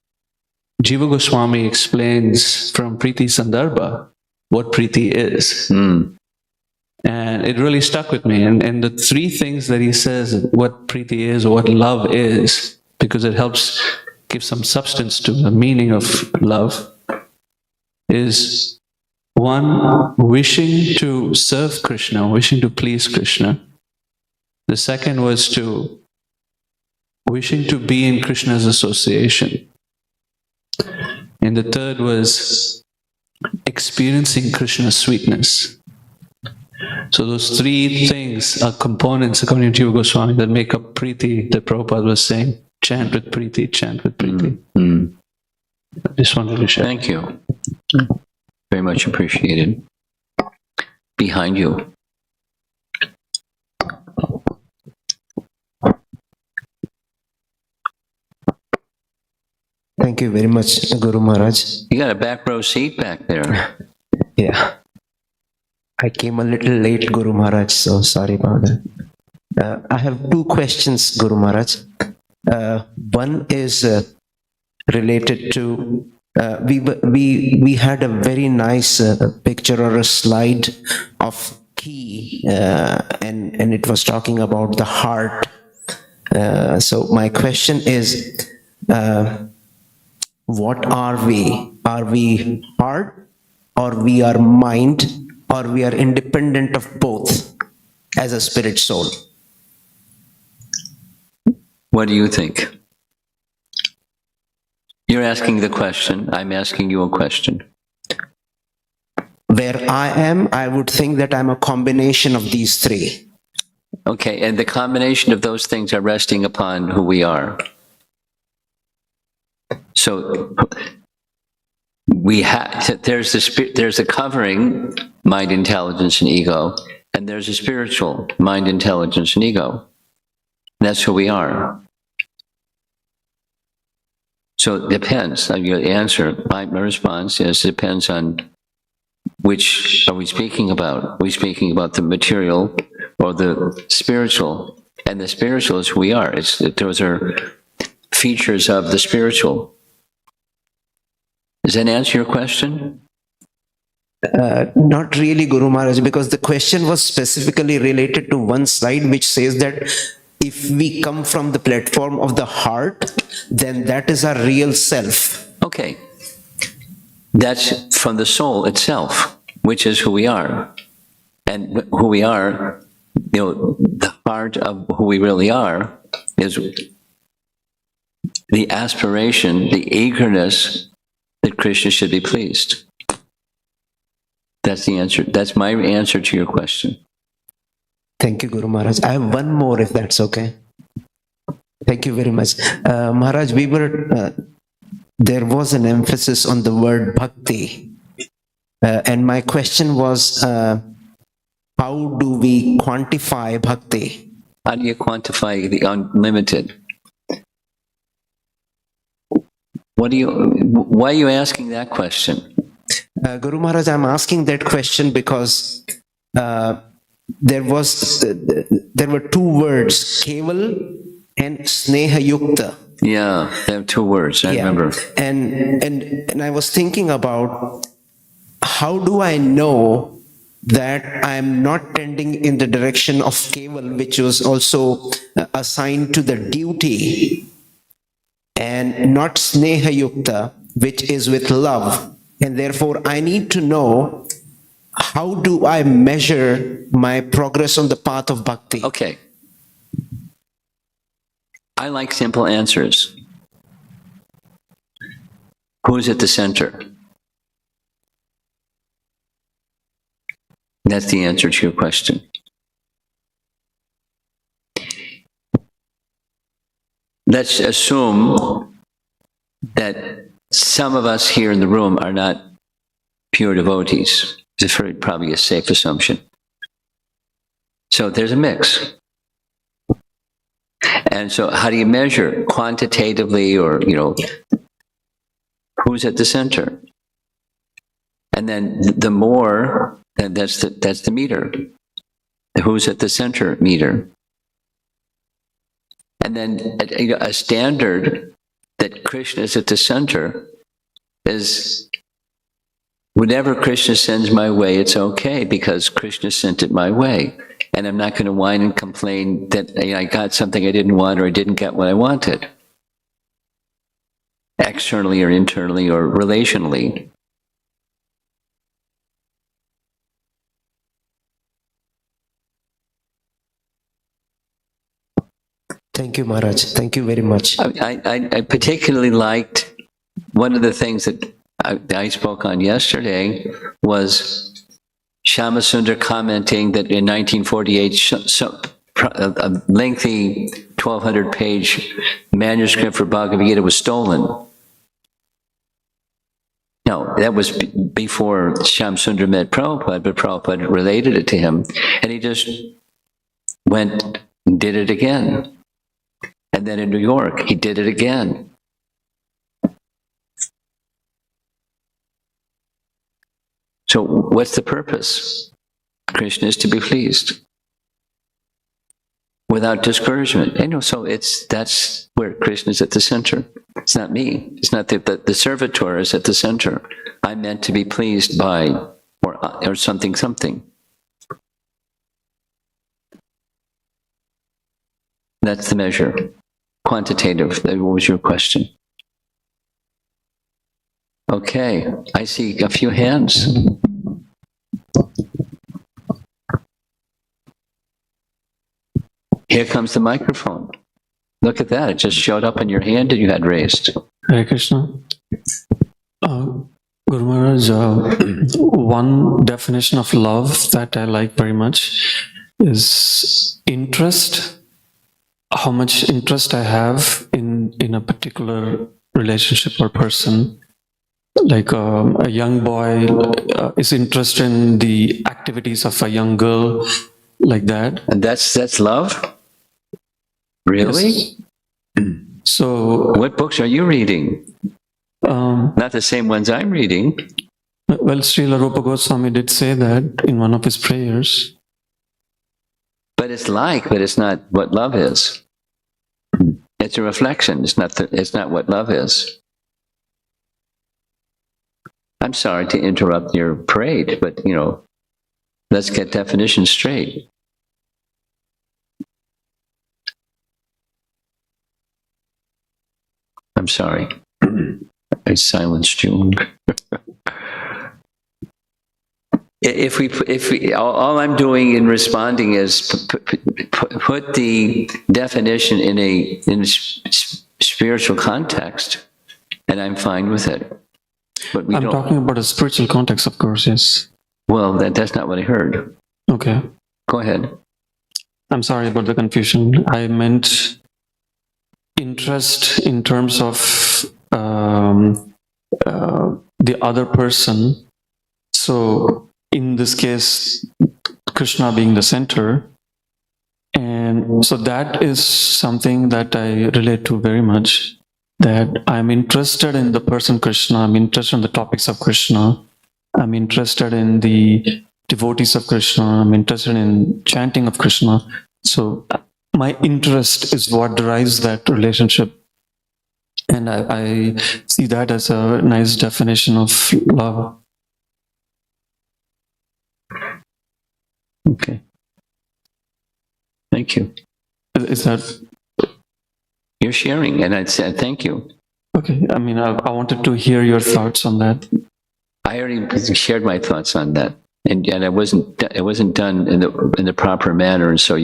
Jiva Goswami explains from Priti Sandarbha what Priti is. And it really stuck with me. And the three things that he says, what Priti is, or what love is, because it helps give some substance to the meaning of love, is one, wishing to serve Krishna, wishing to please Krishna. The second was to wishing to be in Krishna's association. And the third was experiencing Krishna's sweetness. So those three things are components, according to Jiva Goswami, that make up Priti, that Prabhupada was saying. Chant with Priti, chant with Priti. I just wanted to share. Thank you. Very much appreciated. Behind you. Thank you very much, Guru Maharaj. You got a back row seat back there. Yeah. I came a little late, Guru Maharaj, so sorry about that. I have two questions, Guru Maharaj. One is related to, we had a very nice picture or a slide of key, and it was talking about the heart. So my question is, what are we? Are we heart, or we are mind, or we are independent of both as a spirit soul? What do you think? You're asking the question. I'm asking you a question. Where I am, I would think that I'm a combination of these three. Okay, and the combination of those things are resting upon who we are. So we have, there's a covering, mind, intelligence, and ego, and there's a spiritual mind, intelligence, and ego. That's who we are. So it depends on your answer. My response is it depends on which are we speaking about. Are we speaking about the material or the spiritual? And the spiritual is who we are. Those are features of the spiritual. Does that answer your question? Not really, Guru Maharaj, because the question was specifically related to one slide which says that if we come from the platform of the heart, then that is our real self. Okay. That's from the soul itself, which is who we are. And who we are, the heart of who we really are is the aspiration, the eagerness that Krishna should be pleased. That's the answer. That's my answer to your question. Thank you, Guru Maharaj. I have one more, if that's okay. Thank you very much. Maharaj, there was an emphasis on the word bhakti. And my question was, how do we quantify bhakti? How do you quantify the unlimited? Why are you asking that question? Guru Maharaj, I'm asking that question because there were two words, keval and sneha yukta. Yeah, there are two words, I remember. And I was thinking about, how do I know that I'm not tending in the direction of keval, which was also assigned to the duty, and not sneha yukta, which is with love. And therefore, I need to know, how do I measure my progress on the path of bhakti? Okay. I like simple answers. Who's at the center? That's the answer to your question. let's assume that some of us here in the room are not pure devotees. It's probably a safe assumption. So there's a mix. And so how do you measure quantitatively, or, who's at the center? And then the more, and that's the meter. The who's at the center meter. And then a standard that Krishna is at the center is, whenever Krishna sends my way, it's okay because Krishna sent it my way. And I'm not going to whine and complain that I got something I didn't want, or I didn't get what I wanted. Externally or internally or relationally. Thank you, Maharaj. Thank you very much. I particularly liked one of the things that I spoke on yesterday was Shyamasundar commenting that in 1948, a lengthy 1,200-page manuscript for Bhagavad Gita was stolen. No, that was before Shyamasundar met Prabhupada, but Prabhupada related it to him, and he just went and did it again. And then in New York, he did it again. So what's the purpose? Krishna is to be pleased without discouragement. So that's where Krishna is at the center. It's not me. It's not the servitor is at the center. I'm meant to be pleased by or something. That's the measure. Quantitative. What was your question? Okay, I see a few hands. Here comes the microphone. Look at that, it just showed up in your hand and you had raised. Hare Krishna. Guru Maharaj, one definition of love that I like very much is interest. How much interest I have in a particular relationship or person. Like a young boy is interested in the activities of a young girl, like that. And that's love? Really? Yes. So, what books are you reading? Not the same ones I'm reading. Well, Srila Rupa Goswami did say that in one of his prayers. But it's not what love is. It's a reflection. It's not what love is. I'm sorry to interrupt your parade, but let's get definitions straight. I'm sorry. I silenced you. If we, all I'm doing in responding is put the definition in a spiritual context, and I'm fine with it. But I'm talking about a spiritual context, of course, yes. Well, that's not what I heard. Okay. Go ahead. I'm sorry about the confusion. I meant interest in terms of the other person. So in this case, Krishna being the center. And so that is something that I relate to very much. That I'm interested in the person Krishna, I'm interested in the topics of Krishna, I'm interested in the devotees of Krishna, I'm interested in chanting of Krishna. So my interest is what drives that relationship. And I see that as a nice definition of love. Okay. Thank you. Is that... You're sharing, and I said thank you. Okay, I mean, I wanted to hear your thoughts on that. I already shared my thoughts on that, and it wasn't done in the proper manner, and so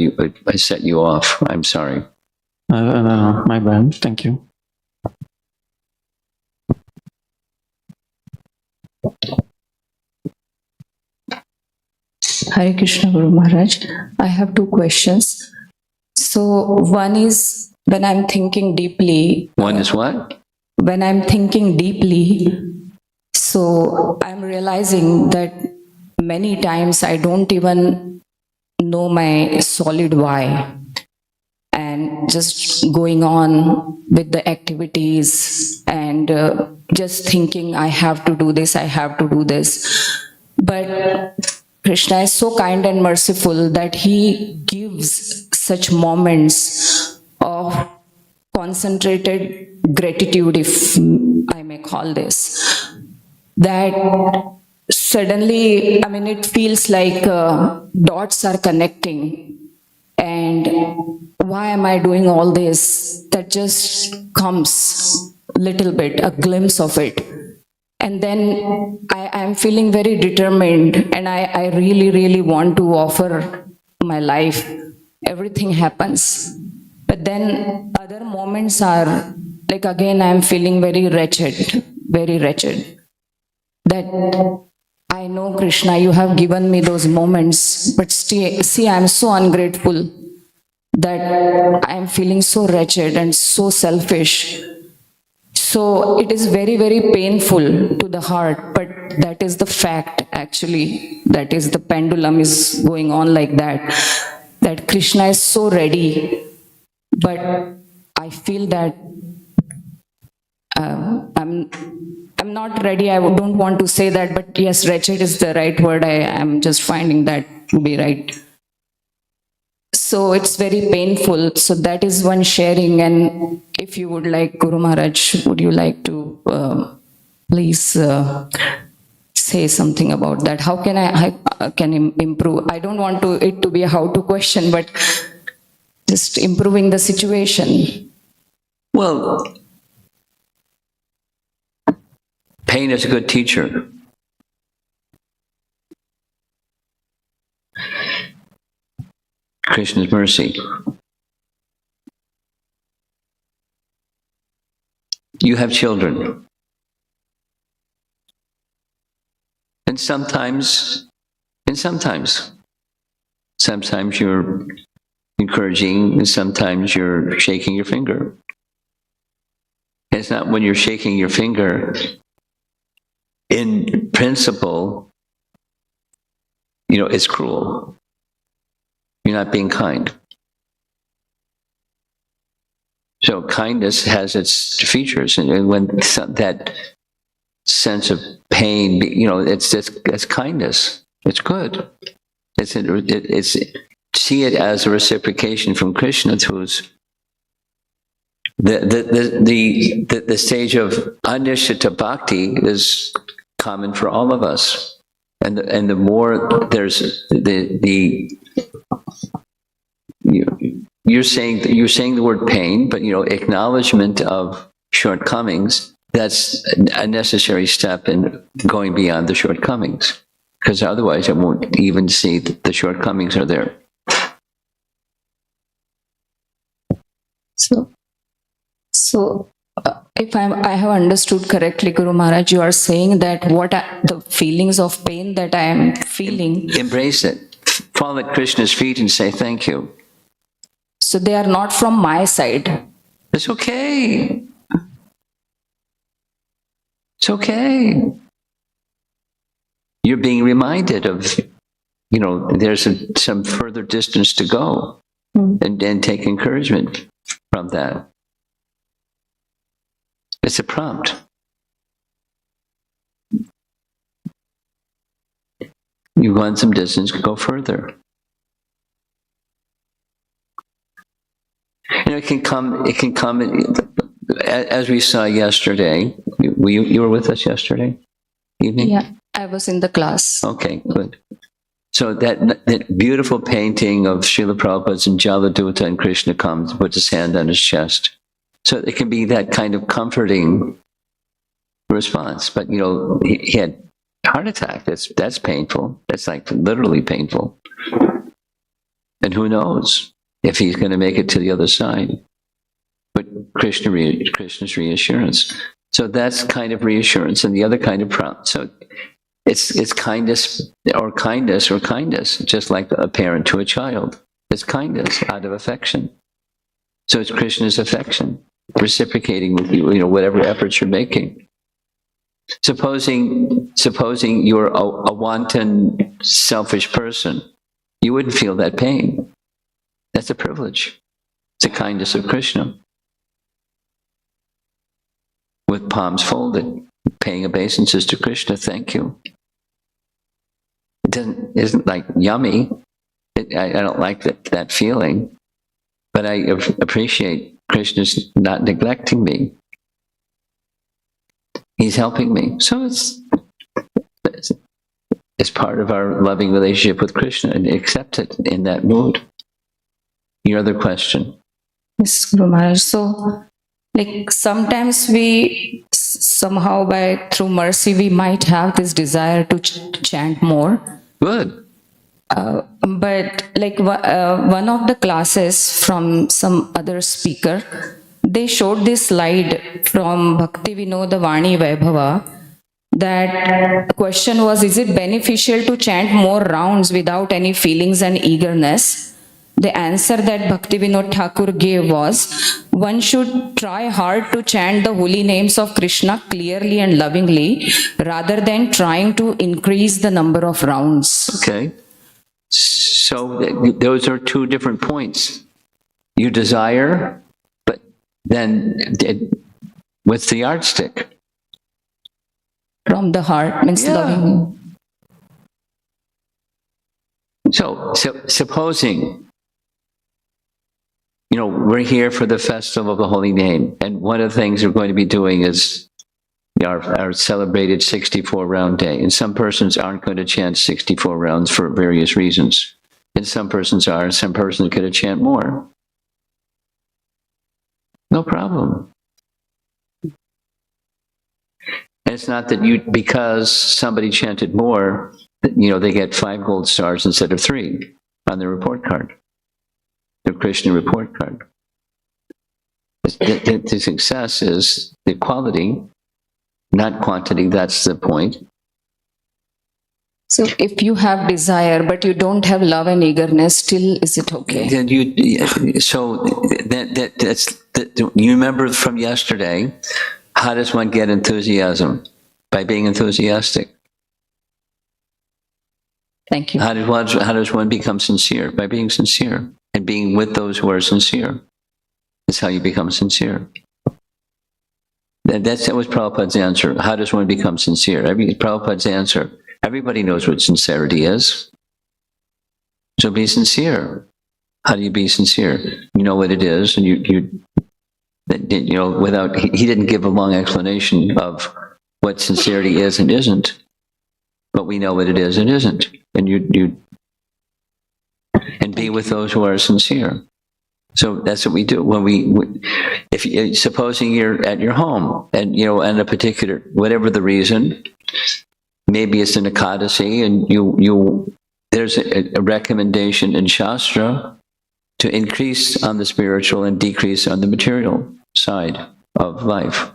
I set you off. I'm sorry. No, my bad. Thank you. Hare Krishna, Guru Maharaj. I have two questions. So one is, when I'm thinking deeply. One is what? When I'm thinking deeply, so I'm realizing that many times I don't even know my solid why, and just going on with the activities and just thinking I have to do this, I have to do this. But Krishna is so kind and merciful that he gives such moments of concentrated gratitude, if I may call this, that suddenly, I mean, it feels like dots are connecting. And why am I doing all this? That just comes little bit, a glimpse of it. And then I am feeling very determined, and I really, really want to offer my life. Everything happens. But then other moments are like, again, I am feeling very wretched, very wretched. That I know, Krishna, you have given me those moments, but see, I am so ungrateful that I am feeling so wretched and so selfish. So it is very, very painful to the heart, but that is the fact, actually. That is, the pendulum is going on like that Krishna is so ready. But I feel that I'm not ready. I don't want to say that, but yes, wretched is the right word. I am just finding that to be right. So it's very painful. So that is one sharing. And if you would like, Guru Maharaj, would you like to please say something about that? How can I can improve? I don't want it to be a how-to question, but just improving the situation. Well, pain is a good teacher. Krishna's mercy. You have children. And sometimes you're encouraging, and sometimes you're shaking your finger. It's not when you're shaking your finger, in principle, it's cruel. You're not being kind. So kindness has its features, and when that sense of pain, it's kindness. It's good. It's see it as a reciprocation from Krishna, who's the stage of Anishita Bhakti is common for all of us, and the more there's you're saying the word pain, but acknowledgement of shortcomings, that's a necessary step in going beyond the shortcomings, because otherwise I won't even see that the shortcomings are there. So if I have understood correctly, Guru Maharaj, you are saying that the feelings of pain that I am feeling, embrace it. Fall at Krishna's feet and say thank you. So they are not from my side. It's okay. It's okay. You're being reminded of, there's some further distance to go, and take encouragement from that. It's a prompt. You want some distance, go further. It can come, as we saw yesterday. You were with us yesterday evening? Yeah, I was in the class. Okay, good. So that beautiful painting of Srila Prabhupada's and Jaladuta, and Krishna comes, puts his hand on his chest. So it can be that kind of comforting response. But, he had a heart attack. That's painful. That's like literally painful. And who knows if he's going to make it to the other side. But Krishna's reassurance. So that's kind of reassurance, and the other kind of prompt. So it's kindness or kindness, just like a parent to a child. It's kindness out of affection. So it's Krishna's affection reciprocating with you, whatever efforts you're making. Supposing you're a wanton, selfish person, you wouldn't feel that pain. That's a privilege. It's the kindness of Krishna. With palms folded, paying obeisances to Krishna, thank you. It isn't like yummy. I don't like that feeling, but I appreciate Krishna's not neglecting me. He's helping me. So it's part of our loving relationship with Krishna, and accept it in that mood. Your other question. Yes, Guru Maharaj. So, like sometimes we somehow through mercy, we might have this desire to chant more. Good. But like one of the classes from some other speaker, they showed this slide from Bhakti Vinoda Vani Vaibhava. That the question was, is it beneficial to chant more rounds without any feelings and eagerness? The answer that Bhakti Vinod Thakur gave was, one should try hard to chant the holy names of Krishna clearly and lovingly, rather than trying to increase the number of rounds. Okay. So those are two different points. You desire, but then what's the yardstick? From the heart means loving. So supposing, we're here for the festival of the holy name, and one of the things we're going to be doing is our celebrated 64 round day. And some persons aren't going to chant 64 rounds for various reasons. And some persons are, and some persons are going to chant more. No problem. And it's not that because somebody chanted more, they get 5 gold stars instead of 3 on their report card, their Krishna report card. The success is the quality, not quantity. That's the point. So if you have desire, but you don't have love and eagerness, still is it okay? Then you remember from yesterday, how does one get enthusiasm? By being enthusiastic. Thank you. How does one become sincere? By being sincere and being with those who are sincere. That's how you become sincere. That was Prabhupada's answer. How does one become sincere? Prabhupada's answer. Everybody knows what sincerity is. So be sincere. How do you be sincere? You know what it is, and without he didn't give a long explanation of what sincerity is and isn't, but we know what it is and isn't, and and be with those who are sincere. So that's what we do when supposing you're at your home and and a particular, whatever the reason, maybe it's an Ekadasi, and there's a recommendation in Shastra to increase on the spiritual and decrease on the material side of life.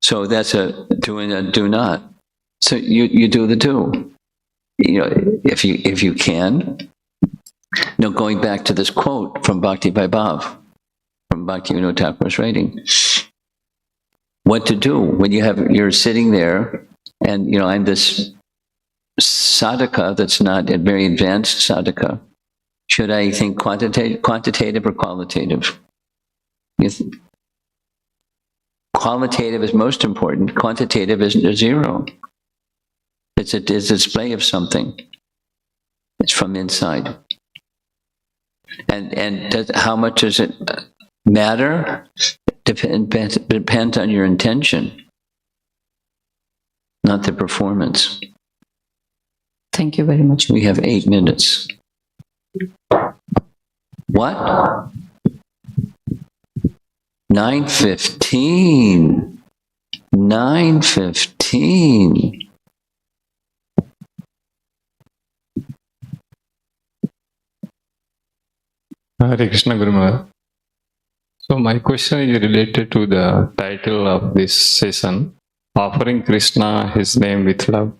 So that's a do and a do not. So you do the do. If you can. Now, going back to this quote from Bhakti Vaibhav, from Bhakti Vinod Thakur's writing, what to do when you're sitting there, and I'm this sadhaka that's not a very advanced sadhaka. Should I think quantitative or qualitative? Qualitative is most important. Quantitative isn't a zero. It's a display of something. It's from inside. And how much does it matter? Depends on your intention, not the performance. Thank you very much. We have 8 minutes. What? 9:15. 9:15. Hare Krishna Guru Maharaj. So my question is related to the title of this session, Offering Krishna His Name with Love.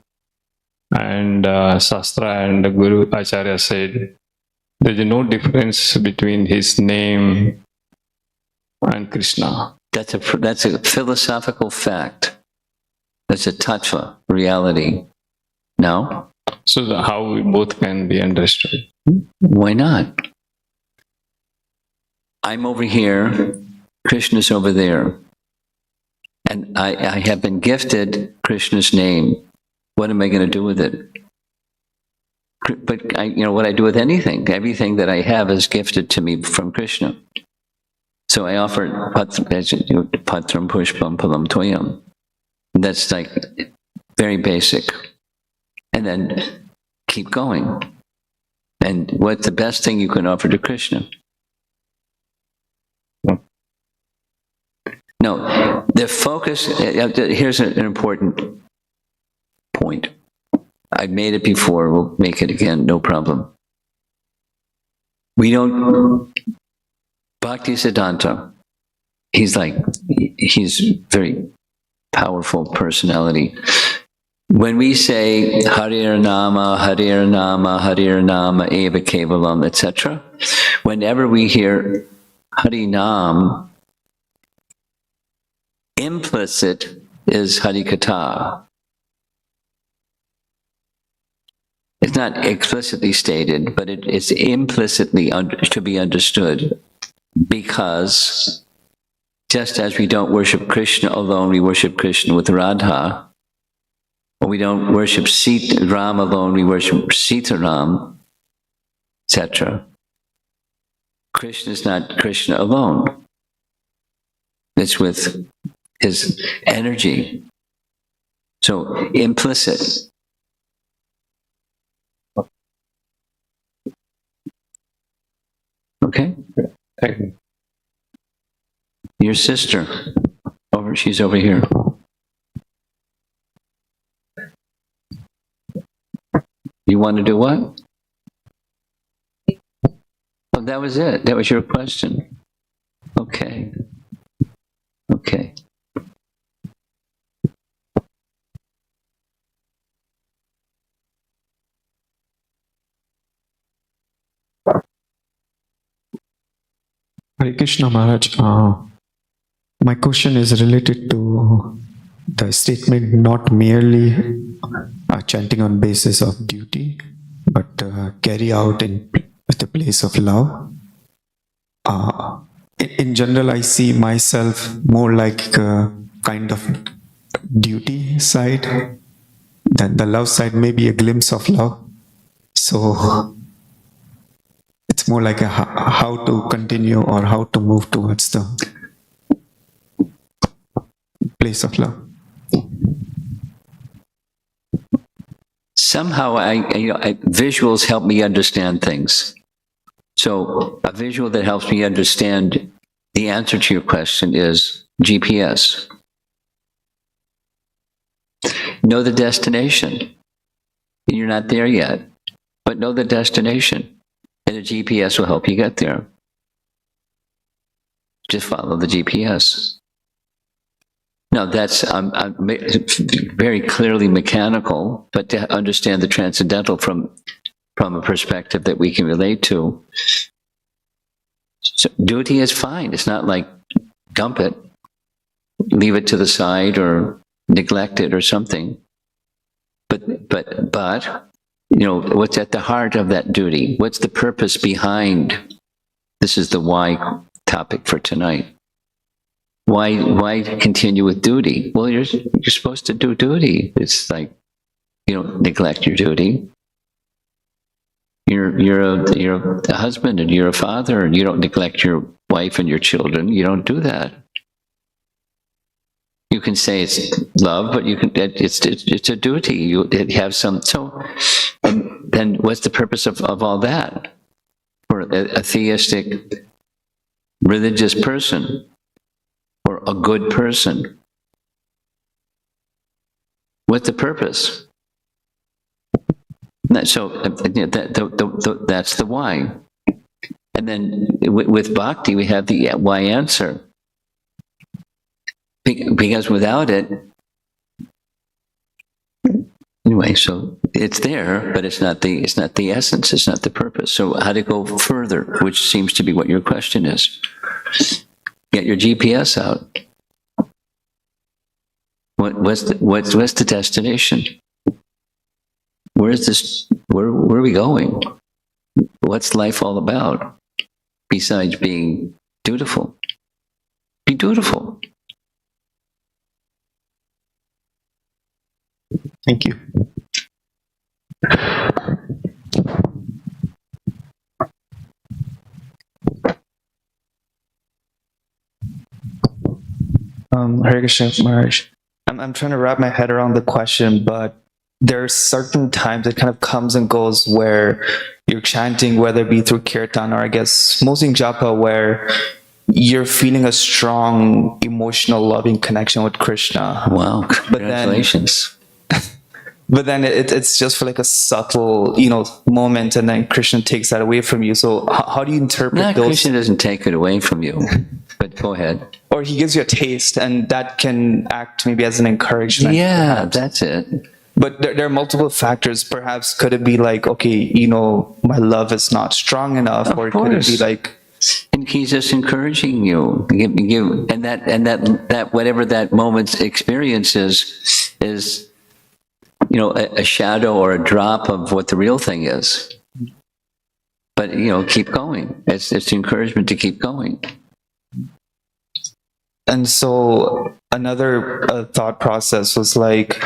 And Shastra and Guru Acharya said there is no difference between his name and Krishna. That's a philosophical fact. That's a tattva, reality. No? So how we both can be understood? Why not? I'm over here, Krishna's over there. And I have been gifted Krishna's name. What am I going to do with it? But what I do with anything, everything that I have is gifted to me from Krishna. So I offer patram pushpam palam toyam. That's like very basic. And then keep going. And what's the best thing you can offer to Krishna? No, the focus, here's an important point. I've made it before, we'll make it again, no problem. We don't, Bhakti Siddhanta, he's very powerful personality. When we say Harir Nama, Harir Nama, Harir Nama, Eva Kevalam, etc., whenever we hear Harinam, implicit is Harikatha. It's not explicitly stated, but it is implicitly to be understood, because just as we don't worship Krishna alone, we worship Krishna with Radha, or we don't worship Ram alone, we worship Sitaram, etc. Krishna is not Krishna alone. It's with his energy. So implicit. Okay? Thank you. Your sister, she's over here. You want to do what? Oh, that was it. That was your question. Okay. Okay. Hare Krishna Maharaj, my question is related to the statement not merely chanting on basis of duty, but carry out in the place of love. In general, I see myself more like a kind of duty side, than the love side, maybe a glimpse of love. So it's more like how to continue or how to move towards the place of love. Somehow, visuals help me understand things. So a visual that helps me understand the answer to your question is GPS. Know the destination. You're not there yet, but know the destination. And the GPS will help you get there. Just follow the GPS. Now that's very clearly mechanical, but to understand the transcendental from a perspective that we can relate to. So duty is fine. It's not like dump it, leave it to the side, or neglect it or something. But what's at the heart of that duty? What's the purpose behind? This is the why topic for tonight. Why continue with duty? Well, you're supposed to do duty. It's like you don't neglect your duty. You're a husband and you're a father, and you don't neglect your wife and your children. You don't do that. You can say it's love, but it's a duty. You have some. So, and then what's the purpose of all that for a theistic religious person or a good person? What's the purpose? So that's the why. And then with bhakti, we have the why answer. Because without it, anyway, so it's there, but it's not the essence, it's not the purpose. So how to go further, which seems to be what your question is. Get your GPS out. What's the destination? Where is this? Where are we going? What's life all about? Besides being dutiful. Be dutiful. Thank you. Hare Krishna Maharaj. I'm trying to wrap my head around the question, but there are certain times it kind of comes and goes where you're chanting, whether it be through kirtan or I guess mostly in japa, where you're feeling a strong emotional loving connection with Krishna. Wow, congratulations. But then it's just for like a subtle, moment, and then Krishna takes that away from you. So how do you interpret those? Krishna doesn't take it away from you, but go ahead. Or he gives you a taste, and that can act maybe as an encouragement. Yeah, perhaps. that's it. But there are multiple factors. Perhaps could it be like, okay, my love is not strong enough, or could it be like, and he's just encouraging you. And that whatever that moment's experience is a shadow or a drop of what the real thing is. But keep going. It's encouragement to keep going. and so another thought process was like,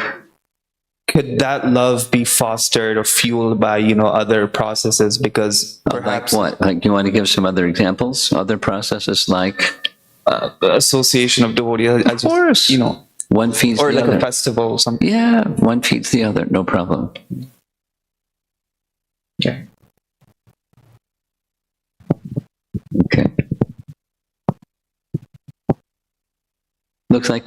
could that love be fostered or fueled by other processes? Because perhaps Like what? Like, you want to give some other examples? Other processes like association of devotees. Of course. One feeds or the like other. a festival or something. Yeah, one feeds the other. No problem. Okay. Okay. Looks like